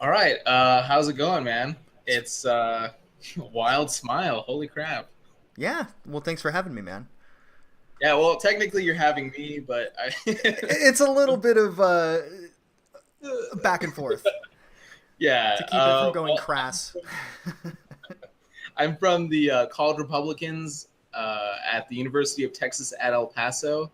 All right. How's it going, man? It's Wild Smile. Holy crap. Yeah, well, thanks for having me, man. Yeah, well, technically you're having me, but I It's a little bit of back and forth yeah, to keep it from going well, crass. I'm from the College Republicans at the University of Texas at El Paso,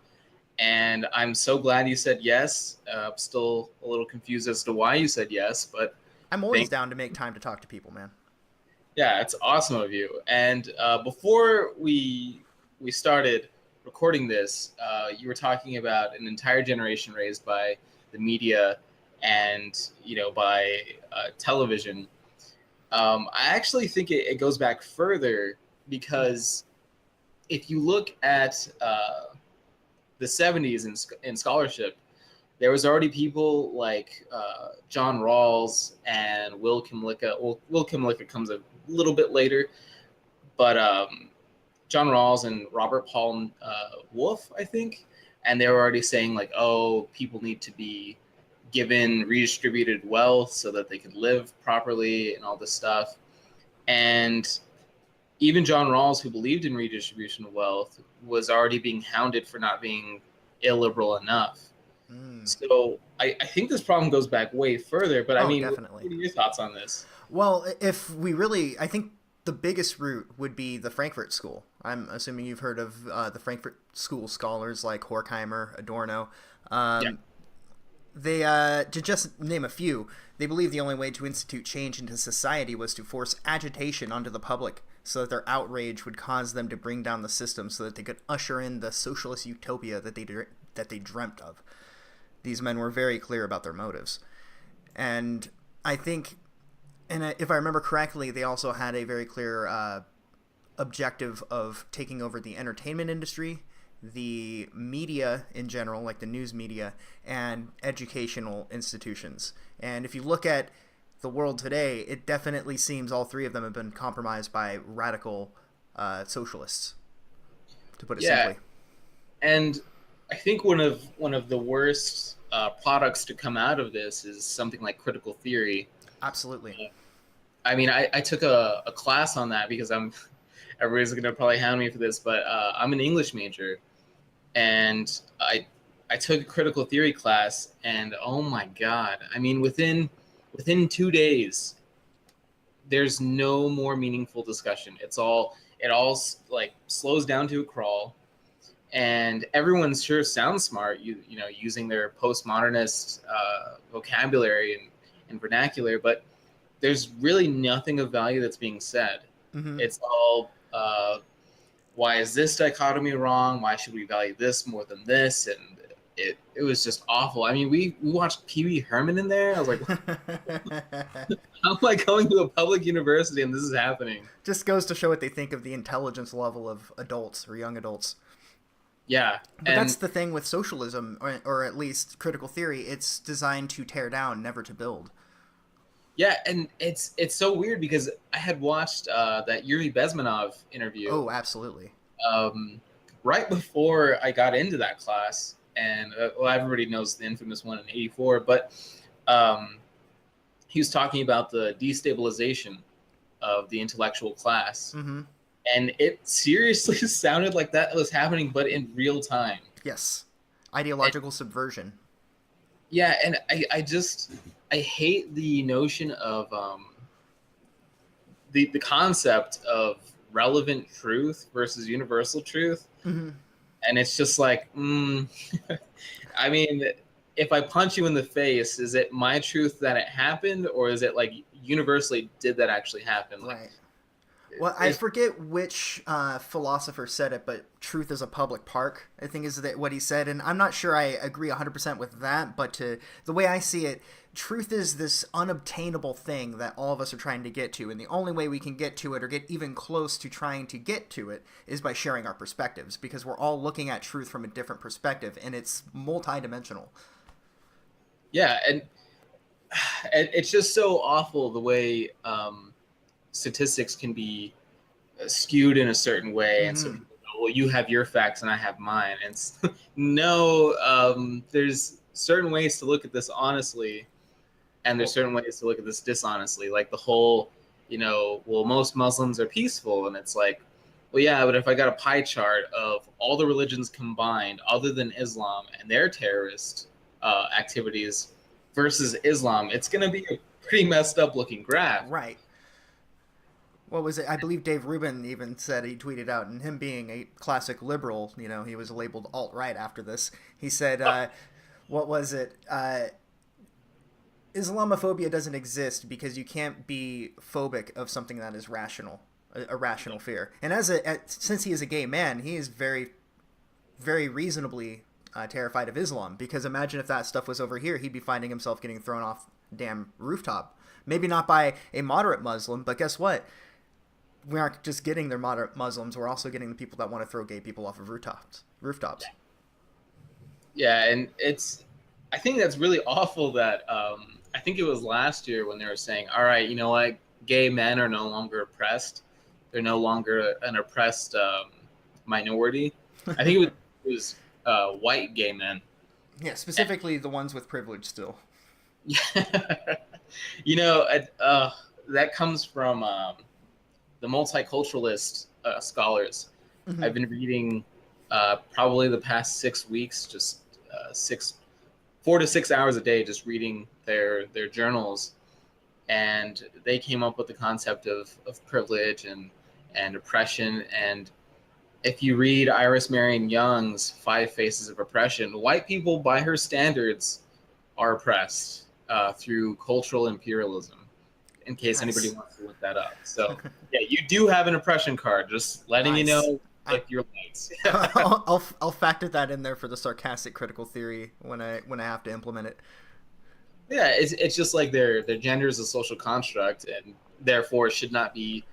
and I'm so glad you said yes. I'm still a little confused as to why you said yes, but I'm always thank down to make time to talk to people, man. yeah, it's awesome of you. And before we started recording this, you were talking about an entire generation raised by the media and by television. I actually think it goes back further because if you look at the '70s in scholarship, there was already people like John Rawls and Will Kymlicka. Well, Will Kymlicka comes a little bit later, but John Rawls and Robert Paul Wolff, I think, and they were already saying like, oh, people need to be given redistributed wealth so that they could live properly and all this stuff. And even John Rawls, who believed in redistribution of wealth, was already being hounded for not being illiberal enough. Mm. So I think this problem goes back way further. But I Oh, mean, definitely. what are your thoughts on this? Well, if we really, I think the biggest root would be the Frankfurt School. I'm assuming you've heard of the Frankfurt School scholars like Horkheimer, Adorno. Yeah, Um, They, to just name a few, they believe the only way to institute change into society was to force agitation onto the public so that their outrage would cause them to bring down the system so that they could usher in the socialist utopia that they dreamt of. These men were very clear about their motives. And I think, and if I remember correctly, they also had a very clear objective of taking over the entertainment industry, the media in general, like the news media, and educational institutions. And if you look at the world today, it definitely seems all three of them have been compromised by radical socialists, to put it yeah, simply. and I think one of the worst products to come out of this is something like critical theory. Absolutely. I mean, I took a class on that because everybody's going to probably hound me for this, but I'm an English major, and I took a critical theory class, and oh my god, I mean, within 2 days, there's no more meaningful discussion. It all like slows down to a crawl, and everyone sure sounds smart, using their postmodernist vocabulary and vernacular, but there's really nothing of value that's being said. Mm-hmm. It's all why is this dichotomy wrong? Why should we value this more than this? And it was just awful. I mean, we watched Pee Wee Herman in there. I was like, how am I going to a public university and this is happening? Just goes to show what they think of the intelligence level of adults or young adults. Yeah, But that's and the thing with socialism, or at least critical theory. It's designed to tear down, never to build. yeah, and it's so weird because I had watched that Yuri Bezmenov interview Oh, absolutely. um, right before I got into that class, and well, everybody knows the infamous one in '84, but um, he was talking about the destabilization of the intellectual class, Mm-hmm. and it seriously sounded like that was happening, but in real time. Yes. And, Ideological subversion. yeah, and I hate the notion of the concept of relevant truth versus universal truth. Mm-hmm. And it's just like, I mean, if I punch you in the face, is it my truth that it happened, or is it like universally did that actually happen? Like, Right. Well, I it's forget which philosopher said it, but truth is a public park, I think is what he said. And I'm not sure I agree 100% with that, but the way I see it, truth is this unobtainable thing that all of us are trying to get to. And the only way we can get to it or get even close to trying to get to it is by sharing our perspectives, because we're all looking at truth from a different perspective, and it's multidimensional. yeah, and it's just so awful the way statistics can be skewed in a certain way, and so Mm-hmm. people go, well, you have your facts and I have mine. And no, there's certain ways to look at this honestly, And there's certain ways to look at this dishonestly, like the whole, well, most Muslims are peaceful, and it's like, well, yeah, but if I got a pie chart of all the religions combined, other than Islam, and their terrorist activities versus Islam, it's going to be a pretty messed up looking graph. Right. What was it? I believe Dave Rubin even said, he tweeted out, and him being a classic liberal, he was labeled alt-right after this. He said, what was it? Islamophobia doesn't exist because you can't be phobic of something that is rational, a rational fear. And since he is a gay man, he is very, very reasonably terrified of Islam, because imagine if that stuff was over here, he'd be finding himself getting thrown off a damn rooftop. Maybe not by a moderate Muslim, but guess what? We aren't just getting their moderate Muslims, we're also getting the people that want to throw gay people off of rooftops. Yeah, and I think that's really awful that I think it was last year when they were saying, all right, you know what, gay men are no longer oppressed. They're no longer an oppressed minority. I think it was white gay men. Yeah, specifically the ones with privilege still. Yeah. That comes from the multiculturalist scholars. Mm-hmm. I've been reading probably the past 6 weeks, just 4 to 6 hours a day, just reading their journals, and they came up with the concept of privilege and oppression. And if you read Iris Marion Young's 5 Faces of Oppression, white people, by her standards, are oppressed through cultural imperialism, in case anybody wants to look that up. So, yeah, you do have an oppression card, just letting you know if you're late. I'll factor that in there for the sarcastic critical theory when I have to implement it. Yeah, it's just like their gender is a social construct, and therefore should not be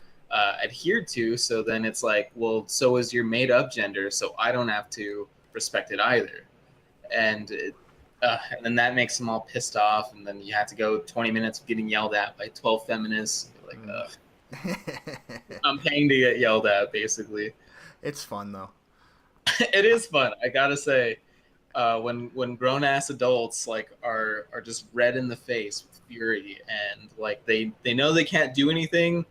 adhered to. So then it's like, well, so is your made up gender, so I don't have to respect it either. And then that makes them all pissed off, and then you have to go 20 minutes of getting yelled at by 12 feminists. You're like, ugh. I'm paying to get yelled at, basically. It's fun, though. It is fun, I gotta say. When grown ass adults are just red in the face with fury, and they know they can't do anything,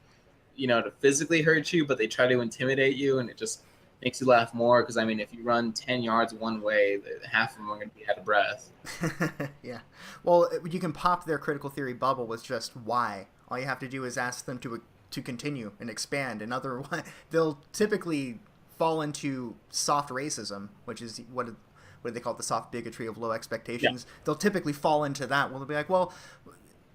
to physically hurt you, but they try to intimidate you, and it just makes you laugh more, because if you run 10 yards one way, half of them are going to be out of breath. Yeah. Well, you can pop their critical theory bubble with just why. All you have to do is ask them to continue and expand. And otherwise, they'll typically fall into soft racism, which is what do they call it, the soft bigotry of low expectations. Yeah. They'll typically fall into that. Well, they'll be like, well,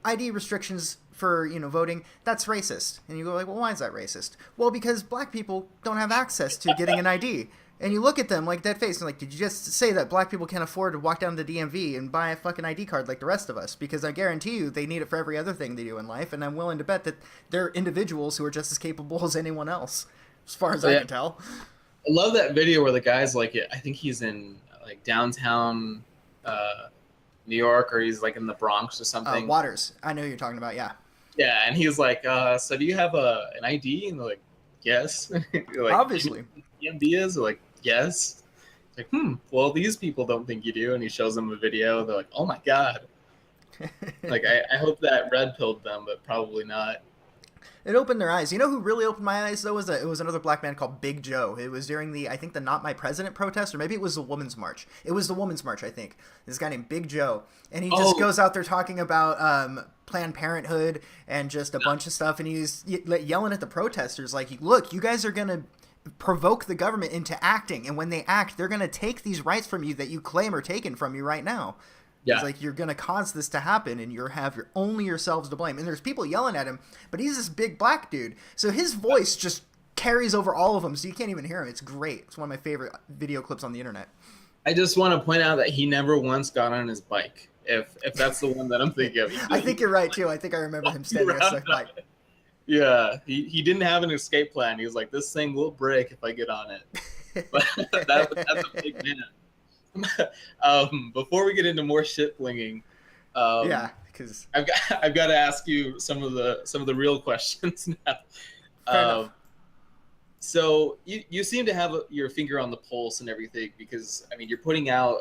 ID restrictions for voting, that's racist. And you go like, well, why is that racist? Well, because black people don't have access to getting an ID. And you look at them like dead face and like, did you just say that black people can't afford to walk down to the DMV and buy a fucking ID card like the rest of us? Because I guarantee you they need it for every other thing they do in life, and I'm willing to bet that they're individuals who are just as capable as anyone else, as far as I can tell. I love that video where the guy's like, I think he's in downtown New York, or he's in the Bronx or something. Waters. I know who you're talking about, yeah. Yeah, and he's like, so do you have an ID? And they're like, yes. Obviously. DMV is? They're like, yes. It's like, well, these people don't think you do. And he shows them a video. They're like, oh my God. I hope that red pilled them, but probably not. It opened their eyes. You know who really opened my eyes, though? It was another black man called Big Joe. It was during I think the Not My President protest, or maybe it was the Women's March. It was the Women's March, I think. This guy named Big Joe. And he just goes out there talking about Planned Parenthood and just a bunch of stuff. And he's yelling at the protesters like, look, you guys are going to provoke the government into acting. And when they act, they're going to take these rights from you that you claim are taken from you right now. Yeah. It's like, you're going to cause this to happen, and you're only yourselves to blame. And there's people yelling at him, but he's this big black dude. So his voice just carries over all of them, so you can't even hear him. It's great. It's one of my favorite video clips on the internet. I just want to point out that he never once got on his bike, if that's the one that I'm thinking of. I think you're right, too. I think I remembe him standing on his bike. Yeah, he didn't have an escape plan. He was like, this thing will break if I get on it. But that's a big man. Before we get into more shit flinging, because I've got to ask you some of the real questions now. So you seem to have your finger on the pulse and everything, because you're putting out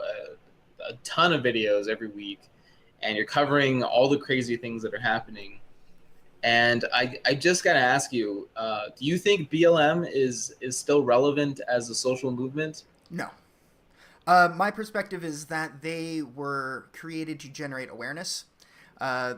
a ton of videos every week, and you're covering all the crazy things that are happening. And I just got to ask you, do you think BLM is still relevant as a social movement? No. My perspective is that they were created to generate awareness. Uh,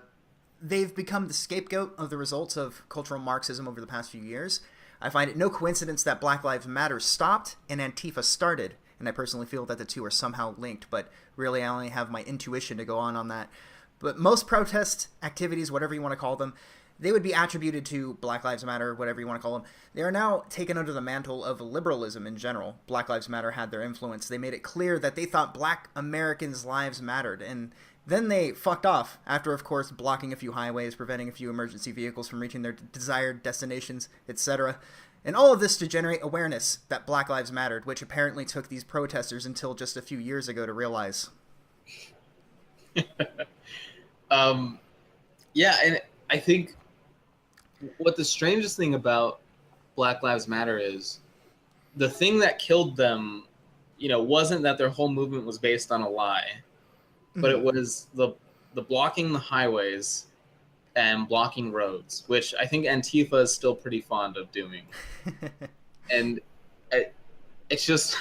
they've become the scapegoat of the results of cultural Marxism over the past few years. I find it no coincidence that Black Lives Matter stopped and Antifa started, and I personally feel that the two are somehow linked, but really I only have my intuition to go on that. But most protest activities, whatever you want to call them, they would be attributed to Black Lives Matter, whatever you want to call them. They are now taken under the mantle of liberalism in general. Black Lives Matter had their influence. They made it clear that they thought Black Americans' lives mattered, and then they fucked off after, of course, blocking a few highways, preventing a few emergency vehicles from reaching their desired destinations, etc. And all of this to generate awareness that Black Lives mattered, which apparently took these protesters until just a few years ago to realize. Yeah, and I think what the strangest thing about Black Lives Matter is the thing that killed them, wasn't that their whole movement was based on a lie, but it was the blocking the highways and blocking roads, which I think Antifa is still pretty fond of doing. And it's just,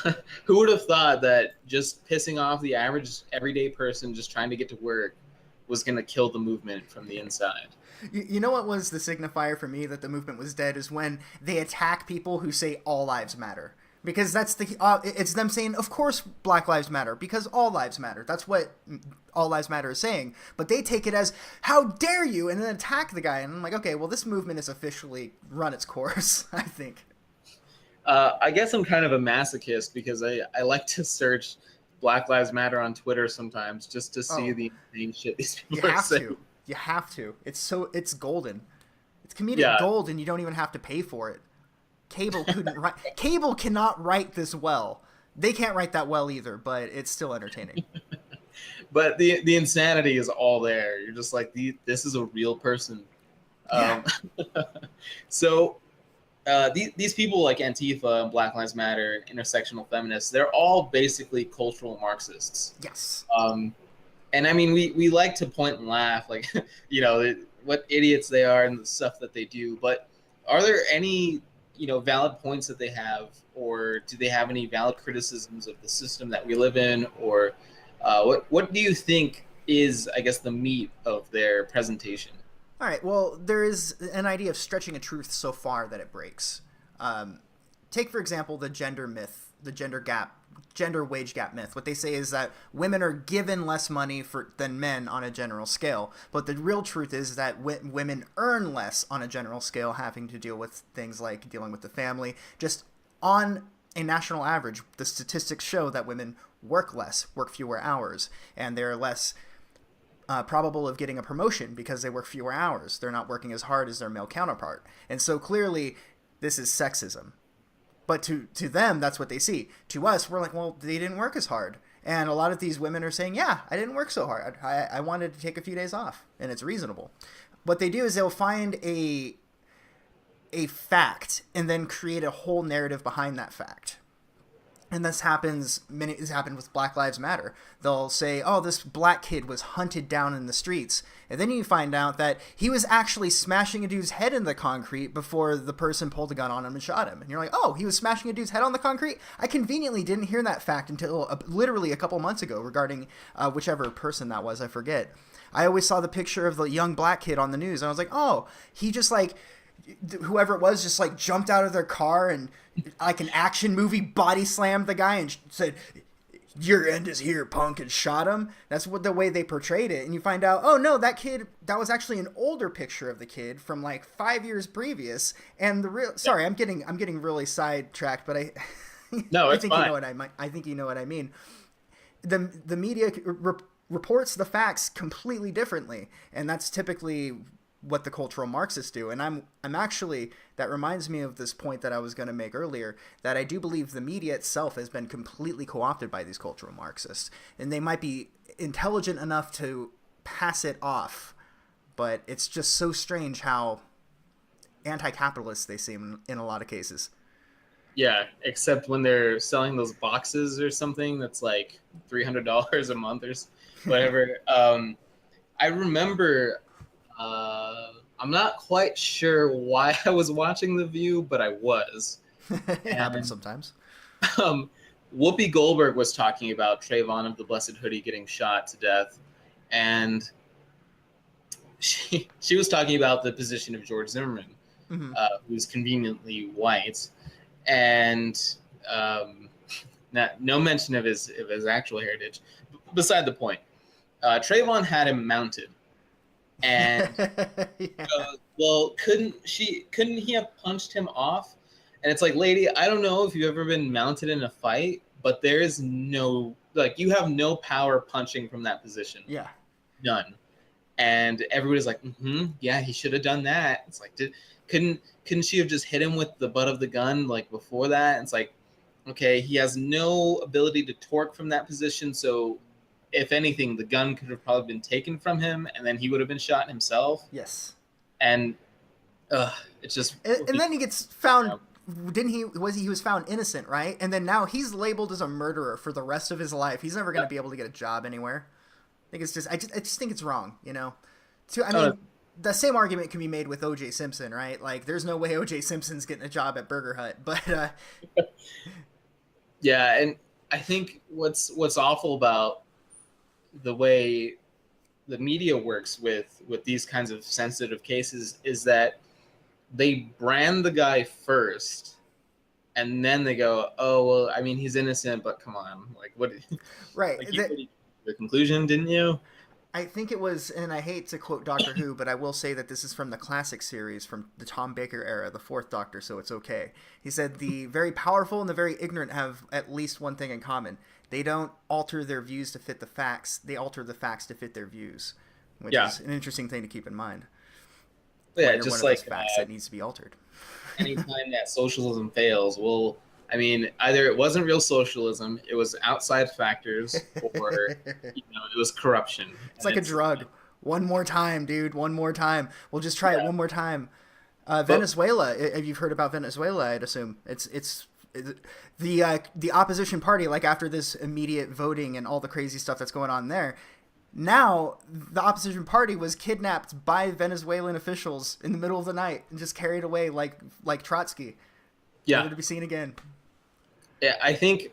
who would have thought that just pissing off the average everyday person just trying to get to work was going to kill the movement from the inside? You know what was the signifier for me that the movement was dead is when they attack people who say all lives matter. Because that's it's them saying, of course Black Lives Matter, because all lives matter. That's what all lives matter is saying. But they take it as, how dare you, and then attack the guy. And I'm like, okay, well, this movement has officially run its course, I think. I guess I'm kind of a masochist because I like to search Black Lives Matter on Twitter sometimes just to see the insane shit these people are saying. You have to. It's golden. It's comedic gold, and you don't even have to pay for it. Cable couldn't write. Cable cannot write this well. They can't write that well either, but it's still entertaining. But the insanity is all there. You're just like, this is a real person. Yeah. So these people like Antifa and Black Lives Matter, intersectional feminists, they're all basically cultural Marxists. Yes. And I mean, we like to point and laugh, like, what idiots they are and the stuff that they do. But are there any, valid points that they have, or do they have any valid criticisms of the system that we live in? Or what do you think is, I guess, the meat of their presentation? All right. Well, there is an idea of stretching a truth so far that it breaks. Take, for example, the gender myth, the gender wage gap myth. What they say is that women are given less money than men on a general scale. But the real truth is that women earn less on a general scale, having to deal with things like dealing with the family. Just on a national average, the statistics show that women work less, work fewer hours, and they're less probable of getting a promotion because they work fewer hours. They're not working as hard as their male counterpart. And so clearly, this is sexism. But to them, that's what they see. To us, we're like, well, they didn't work as hard. And a lot of these women are saying, yeah, I didn't work so hard. I wanted to take a few days off, and it's reasonable. What they do is they'll find a fact and then create a whole narrative behind that fact. And this happened with Black Lives Matter. They'll say, oh, this black kid was hunted down in the streets. And then you find out that he was actually smashing a dude's head in the concrete before the person pulled a gun on him and shot him. And you're like, oh, he was smashing a dude's head on the concrete? I conveniently didn't hear that fact until literally a couple months ago regarding whichever person that was, I forget. I always saw the picture of the young black kid on the news, and I was like, oh, he just like, whoever it was just like jumped out of their car and like an action movie body slammed the guy and said, your end is here, punk, and shot him. That's what the way they portrayed it. And you find out, oh no, that was actually an older picture of the kid from like 5 years previous. And sorry, I'm getting really sidetracked, but no, I think fine. You know what I think you know what I mean. The media reports the facts completely differently, and that's typically what the cultural Marxists do. And I'm actually, that reminds me of this point that I was going to make earlier, that I do believe the media itself has been completely co-opted by these cultural Marxists. And they might be intelligent enough to pass it off, but it's just so strange how anti-capitalist they seem in a lot of cases. Yeah, except when they're selling those boxes or something that's like $300 a month or whatever. I remember. I'm not quite sure why I was watching The View, but I was. It happens And sometimes. um, Whoopi Goldberg was talking about Trayvon of the Blessed Hoodie getting shot to death, and she was talking about the position of George Zimmerman, Hmm. who's conveniently white, and no mention of his actual heritage. Beside the point, Trayvon had him mounted, and Yeah. well, couldn't he have punched him off? And it's like, lady, I don't know if you've ever been mounted in a fight, but there is no, like, you have no power punching from that position, Yeah. none. And everybody's like, yeah, he should have done that. It's like, couldn't she have just hit him with the butt of the gun like before that? And it's like, okay, he has no ability to torque from that position, so if anything, the gun could have probably been taken from him, and then he would have been shot himself. Yes. And it's just, And then he gets found. Didn't he? He was found innocent, right? And then now he's labeled as a murderer for the rest of his life. He's never going to be able to get a job anywhere. I think it's just. I just think it's wrong. You know. I mean, the same argument can be made with O.J. Simpson, right? Like, there's no way O.J. Simpson's getting a job at Burger Hut, but. Yeah, and I think what's awful about the way the media works with these kinds of sensitive cases is that they brand the guy first, and then they go, oh well, I mean, he's innocent, but come on, like, what? Right. Like, the conclusion, didn't you? I think it was, and I hate to quote Doctor Who, but I will say that this is from the classic series from the Tom Baker era, the Fourth Doctor, so it's okay. He said the very powerful and the very ignorant have at least one thing in common. They don't alter their views to fit the facts, they alter the facts to fit their views, which is an interesting thing to keep in mind. Yeah, Just one of those facts that needs to be altered. Anytime that socialism fails, well, I mean, either it wasn't real socialism, it was outside factors, or it was corruption. It's like a drug. One more time, dude. One more time. We'll just try it one more time. Venezuela. If you've heard about Venezuela, I'd assume it's the opposition party. Like, after this immediate voting and all the crazy stuff that's going on there, now the opposition party was kidnapped by Venezuelan officials in the middle of the night and just carried away like Trotsky. Yeah. Never to be seen again. Yeah, I think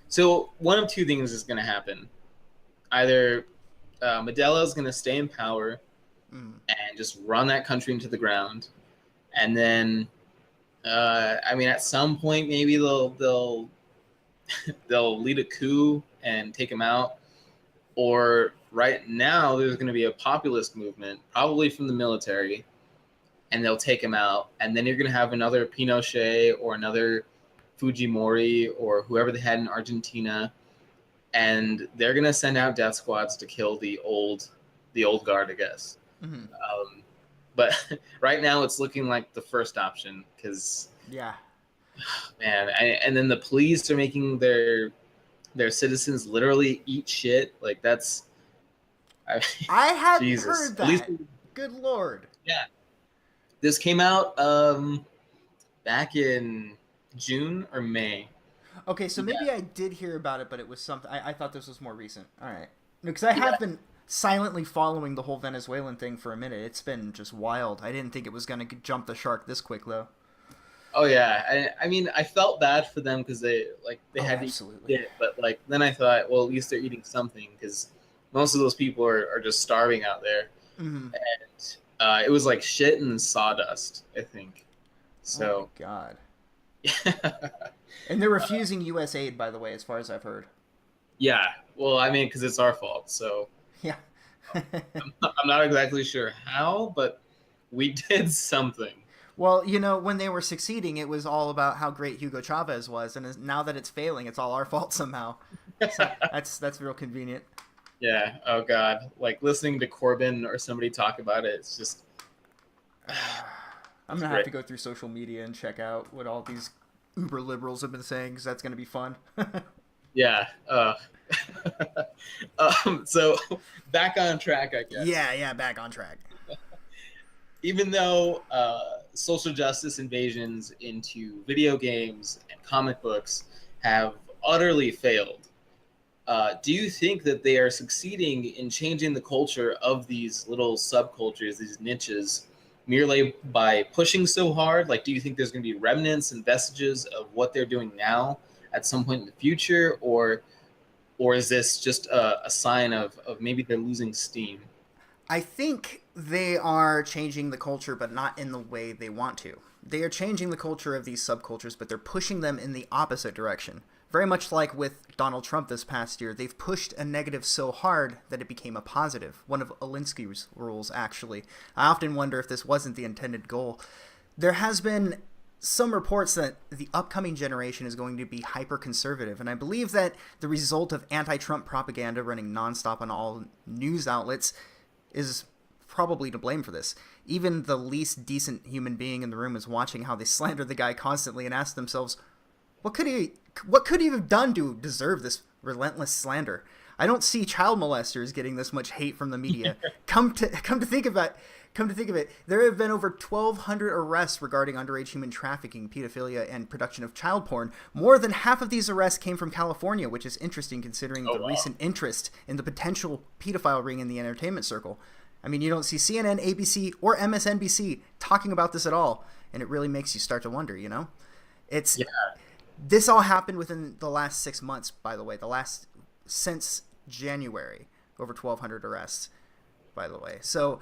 so. One of two things is going to happen. Either Mandela is going to stay in power and just run that country into the ground, and then I mean, at some point, maybe they'll lead a coup and take him out. Or right now, there's going to be a populist movement, probably from the military, and they'll take him out. And then you're going to have another Pinochet or another Fujimori or whoever they had in Argentina, and they're going to send out death squads to kill the old guard, I guess. Mm-hmm. But right now, it's looking like the first option because, man, and then the police are making their citizens literally eat shit. Like, that's. I hadn't Jesus. heard that. Good Lord. Yeah. This came out back in June or May. Okay, so maybe I did hear about it, but it was something. I thought this was more recent. All right. Because I have been silently following the whole Venezuelan thing for a minute. It's been just wild. I didn't think it was going to jump the shark this quick, though. Oh yeah, I mean, I felt bad for them because they had to eat it, but like then I thought, well, at least they're eating something because most of those people are just starving out there, and it was like shit and sawdust, I think. So. Oh my God. And they're refusing U.S. aid, by the way, as far as I've heard. Yeah, well, I mean, because it's our fault, so. Yeah. I'm not exactly sure how, but we did something. Well, when they were succeeding, it was all about how great Hugo Chavez was, and now that it's failing, it's all our fault somehow. So that's real convenient. Yeah. Oh God. Like listening to Corbyn or somebody talk about it, it's just. I'm gonna have to go through social media and check out what all these uber liberals have been saying, because that's gonna be fun. Yeah. So back on track, I guess. Yeah, back on track. Even though social justice invasions into video games and comic books have utterly failed, Do you think that they are succeeding in changing the culture of these little subcultures, these niches, merely by pushing so hard? Like, do you think there's going to be remnants and vestiges of what they're doing now at some point in the future, or is this just a sign of maybe they're losing steam? I think they are changing the culture, but not in the way they want to. They are changing the culture of these subcultures, but they're pushing them in the opposite direction. Very much like with Donald Trump this past year, they've pushed a negative so hard that it became a positive. One of Alinsky's rules, actually. I often wonder if this wasn't the intended goal. There has been some reports that the upcoming generation is going to be hyper-conservative, and I believe that the result of anti-Trump propaganda running nonstop on all news outlets is probably to blame for this. Even the least decent human being in the room is watching how they slander the guy constantly and ask themselves, what could he have done to deserve this relentless slander? I don't see child molesters getting this much hate from the media. Come to think of it, there have been over 1,200 arrests regarding underage human trafficking, pedophilia, and production of child porn. More than half of these arrests came from California, which is interesting considering the recent interest in the potential pedophile ring in the entertainment circle. I mean, you don't see CNN, ABC, or MSNBC talking about this at all, and it really makes you start to wonder, you know? This all happened within the last 6 months, by the way. Since January, over 1,200 arrests, by the way. So,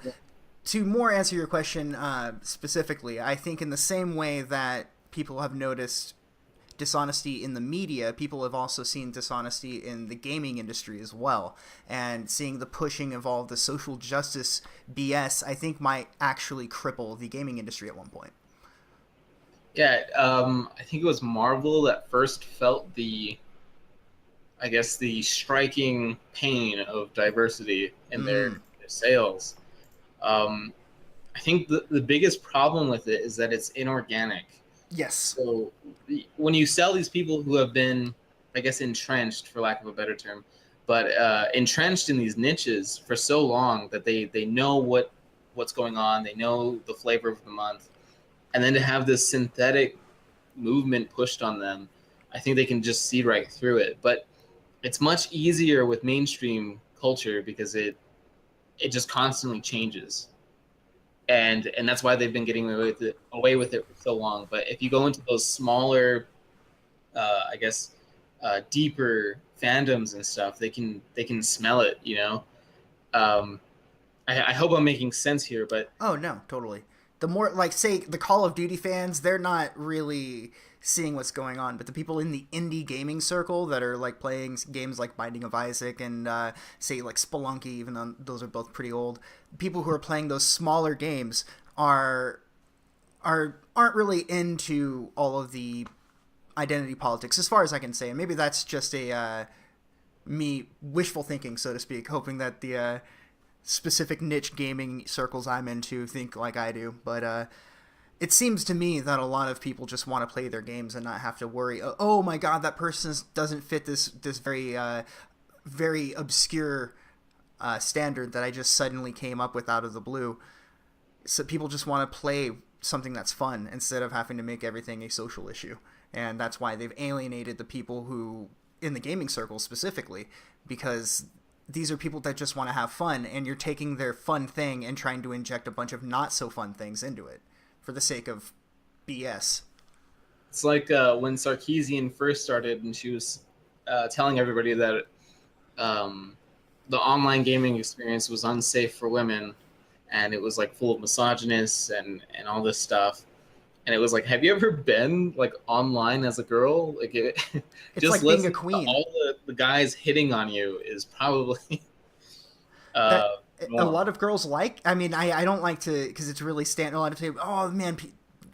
to more answer your question specifically, I think in the same way that people have noticed dishonesty in the media, people have also seen dishonesty in the gaming industry as well. And seeing the pushing of all the social justice BS, I think might actually cripple the gaming industry at one point. Yeah, I think it was Marvel that first felt the striking pain of diversity in their sales. I think the biggest problem with it is that it's inorganic. Yes. So when you sell these people who have been, I guess, entrenched, for lack of a better term, but entrenched in these niches for so long that they know what's going on, they know the flavor of the month, and then to have this synthetic movement pushed on them, I think they can just see right through it. But it's much easier with mainstream culture because it just constantly changes, and that's why they've been getting away with it for so long. But if you go into those smaller, deeper fandoms and stuff, they can smell it. You know, I hope I'm making sense here, but oh no, totally. The more, like, say, the Call of Duty fans, they're not really seeing what's going on, but the people in the indie gaming circle that are, like, playing games like Binding of Isaac and, say, like, Spelunky, even though those are both pretty old, people who are playing those smaller games aren't really into all of the identity politics, as far as I can say. And maybe that's just me wishful thinking, so to speak, hoping that the specific niche gaming circles I'm into think like I do, but it seems to me that a lot of people just want to play their games and not have to worry, oh my god, that person doesn't fit this very obscure standard that I just suddenly came up with out of the blue. So people just want to play something that's fun instead of having to make everything a social issue, and that's why they've alienated the people who in the gaming circle specifically, because these are people that just want to have fun, and you're taking their fun thing and trying to inject a bunch of not so fun things into it for the sake of BS. It's like when Sarkeesian first started and she was telling everybody that the online gaming experience was unsafe for women, and it was like full of misogynists and all this stuff. And it was like, have you ever been like online as a girl? Like it's just like being a queen. All the guys hitting on you is probably a lot of girls like. I mean, I don't like to, because it's really a lot of people. Oh man,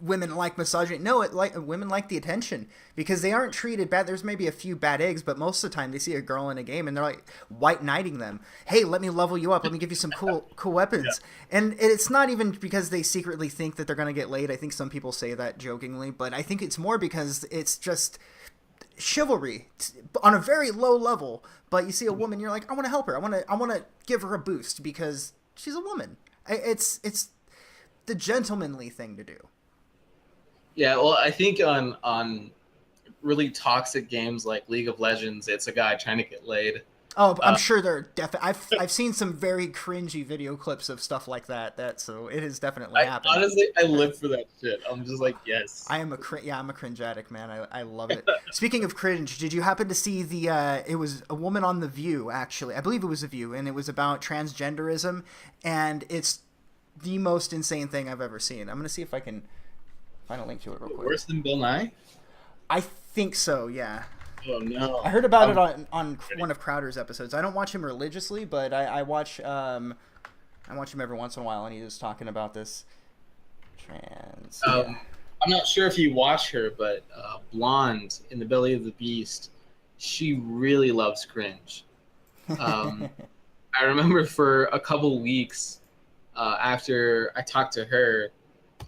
women like misogyny. No, women like the attention because they aren't treated bad. There's maybe a few bad eggs, but most of the time they see a girl in a game and they're like white knighting them. Hey, let me level you up. Let me give you some cool weapons. Yeah. And it's not even because they secretly think that they're going to get laid. I think some people say that jokingly, but I think it's more because it's just chivalry on a very low level. But you see a woman, you're like, I want to help her. I want to give her a boost because she's a woman. It's the gentlemanly thing to do. Yeah, well, I think on really toxic games like League of Legends, it's a guy trying to get laid. Oh, I'm Uh, sure they're definitely. I've seen some very cringy video clips of stuff like that. So it has definitely I happened. honestly, I live for that shit. I'm just like, yes. I'm a cringe addict, man. I love it. Speaking of cringe, did you happen to see the? It was a woman on The View, actually. I believe it was The View, and it was about transgenderism, and it's the most insane thing I've ever seen. I'm gonna see if I can find a link to it real quick. Worse than Bill Nye? I think so. Yeah. Oh no. I heard about it I'm on ready. one of Crowder's episodes. I don't watch him religiously, but I watch I watch him every once in a while, and he was talking about this trans. Yeah. I'm not sure if you watch her, but Blonde in The Belly of the Beast, she really loves cringe. Um, I remember for a couple weeks after I talked to her,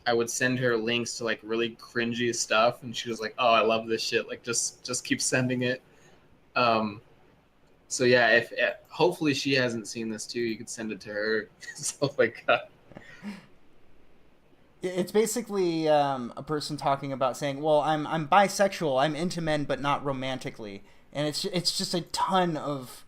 I would send her links to like really cringy stuff, and she was like, "Oh, I love this shit. Like, just keep sending it." Um, so yeah, if hopefully she hasn't seen this too, you could send it to her. So like, It's basically a person talking about saying, "Well, I'm bisexual. I'm into men, but not romantically," and it's just a ton of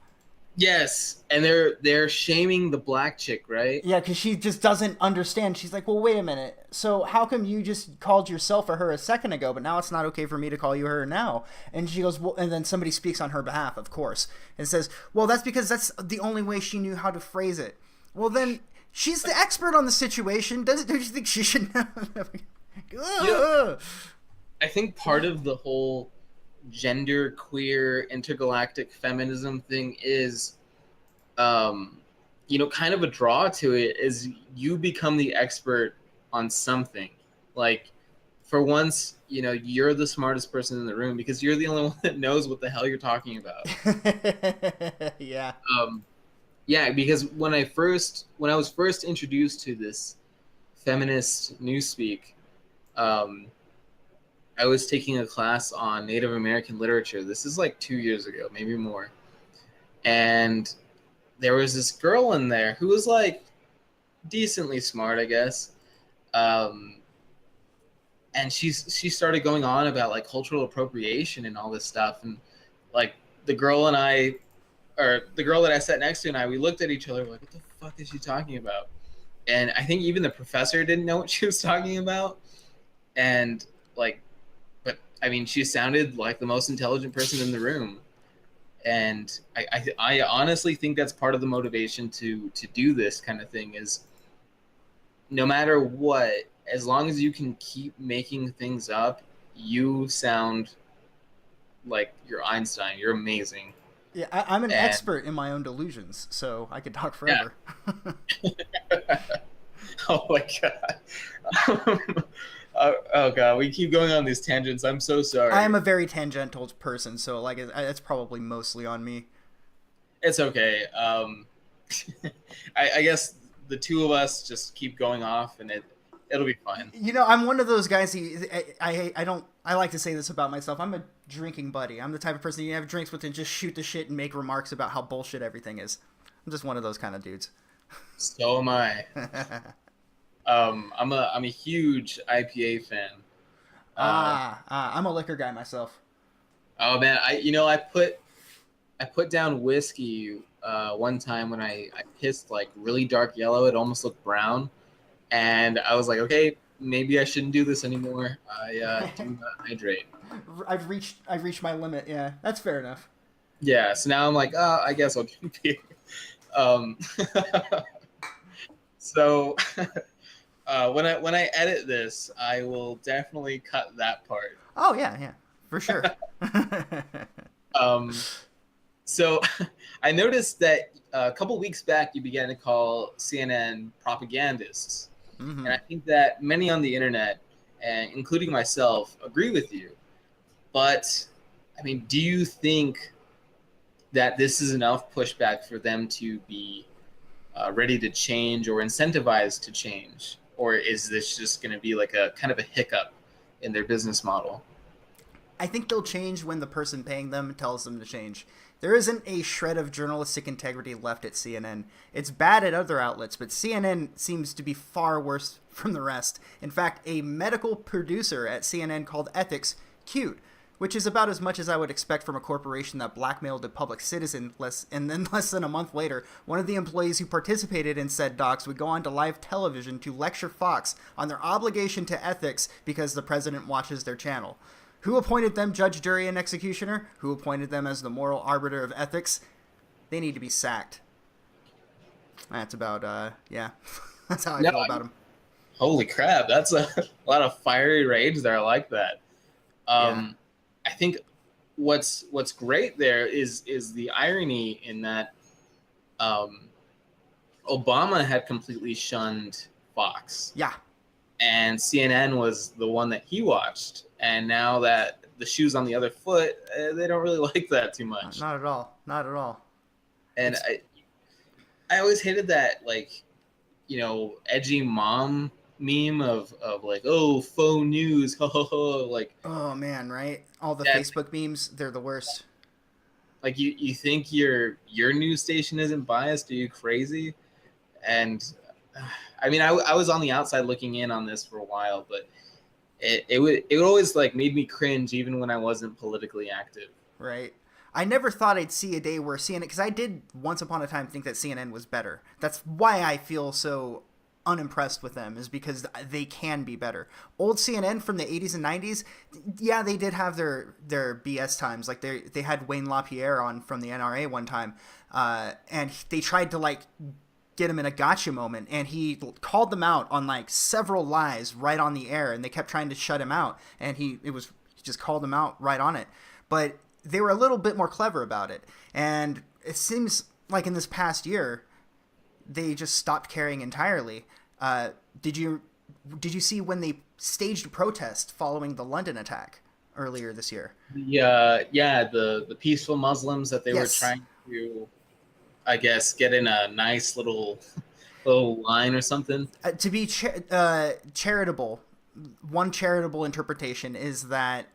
yes, and they're shaming the black chick, right? yeah, because she just doesn't understand. She's like, "Well, wait a minute. So how come you just called yourself a her a second ago, but now it's not okay for me to call you her now?" And she goes, "Well," and then somebody speaks on her behalf, of course, and says, "Well, that's because that's the only way she knew how to phrase it." Well, then she's the expert on the situation. Don't you think she should know? Yeah. I think part of the whole gender queer intergalactic feminism thing is kind of a draw to it is you become the expert on something. Like for once, you're the smartest person in the room because you're the only one that knows what the hell you're talking about. Yeah. Yeah, because when I was first introduced to this feminist newspeak, um, I was taking a class on Native American literature. This is like 2 years ago, maybe more. And there was this girl in there who was like decently smart, I guess. Um, and she started going on about like cultural appropriation and all this stuff. And like the girl and I, or the girl that I sat next to and I, we looked at each other like, what the fuck is she talking about? And I think even the professor didn't know what she was talking about. And like, but I mean, she sounded like the most intelligent person in the room. And I honestly think that's part of the motivation to do this kind of thing is no matter what, as long as you can keep making things up, you sound like you're Einstein. You're amazing. Yeah, I'm an And expert in my own delusions, so I could talk yeah. forever. Oh my god. Oh god, we keep going on these tangents. I'm so sorry. I am a very tangential person, so like it's probably mostly on me. It's okay. I guess the two of us just keep going off, and it'll be fine. I'm one of those guys. I don't. I like to say this about myself. I'm a drinking buddy. I'm the type of person you have drinks with and just shoot the shit and make remarks about how bullshit everything is. I'm just one of those kind of dudes. So am I. I'm a huge IPA fan. I'm a liquor guy myself. Oh man, I put down whiskey one time when I pissed like really dark yellow. It almost looked brown, and I was like, okay, maybe I shouldn't do this anymore. I do not hydrate. I've reached my limit. Yeah, that's fair enough. Yeah, so now I'm like, I guess I'll drink beer. Um, so when I edit this, I will definitely cut that part. Oh yeah, for sure. Um, so I noticed that a couple weeks back you began to call CNN propagandists, Mm-hmm. and I think that many on the internet, and including myself, agree with you. But I mean, do you think that this is enough pushback for them to be ready to change or incentivized to change? Or is this just going to be like a kind of a hiccup in their business model? I think they'll change when the person paying them tells them to change. There isn't a shred of journalistic integrity left at CNN. It's bad at other outlets, but CNN seems to be far worse from the rest. In fact, a medical producer at CNN called Ethics, cute, which is about as much as I would expect from a corporation that blackmailed a public citizen and then less than a month later, one of the employees who participated in said docs would go on to live television to lecture Fox on their obligation to ethics because the president watches their channel. Who appointed them judge, jury, and executioner? Who appointed them as the moral arbiter of ethics? They need to be sacked. That's about, yeah. That's how I feel about them. Holy crap, that's a lot of fiery rage there. I like that. Yeah. I think what's great there is the irony in that Obama had completely shunned Fox. Yeah. And CNN was the one that he watched. And now that the shoe's on the other foot, they don't really like that too much. Not at all. Not at all. And I always hated that, like, you know, edgy mom meme of like, oh, faux news, ho ho ho, like. Oh man, right? All the Facebook memes, they're the worst. Like you think your news station isn't biased? Are you crazy? And I mean, I was on the outside looking in on this for a while, but it would always like made me cringe even when I wasn't politically active. Right. I never thought I'd see a day where CNN, because I did once upon a time think that CNN was better. That's why I feel so unimpressed with them, is because they can be better. Old CNN from the 80s and 90s, yeah, they did have their BS times. Like they had Wayne LaPierre on from the NRA one time, and they tried to like get him in a gotcha moment, and he called them out on like several lies right on the air, and they kept trying to shut him out, and he just called them out right on it. But they were a little bit more clever about it, and it seems like in this past year they just stopped caring entirely. Did you see when they staged a protest following the London attack earlier this year? The peaceful Muslims that they were trying to, I guess, get in a nice little line or something. To be charitable, one charitable interpretation is that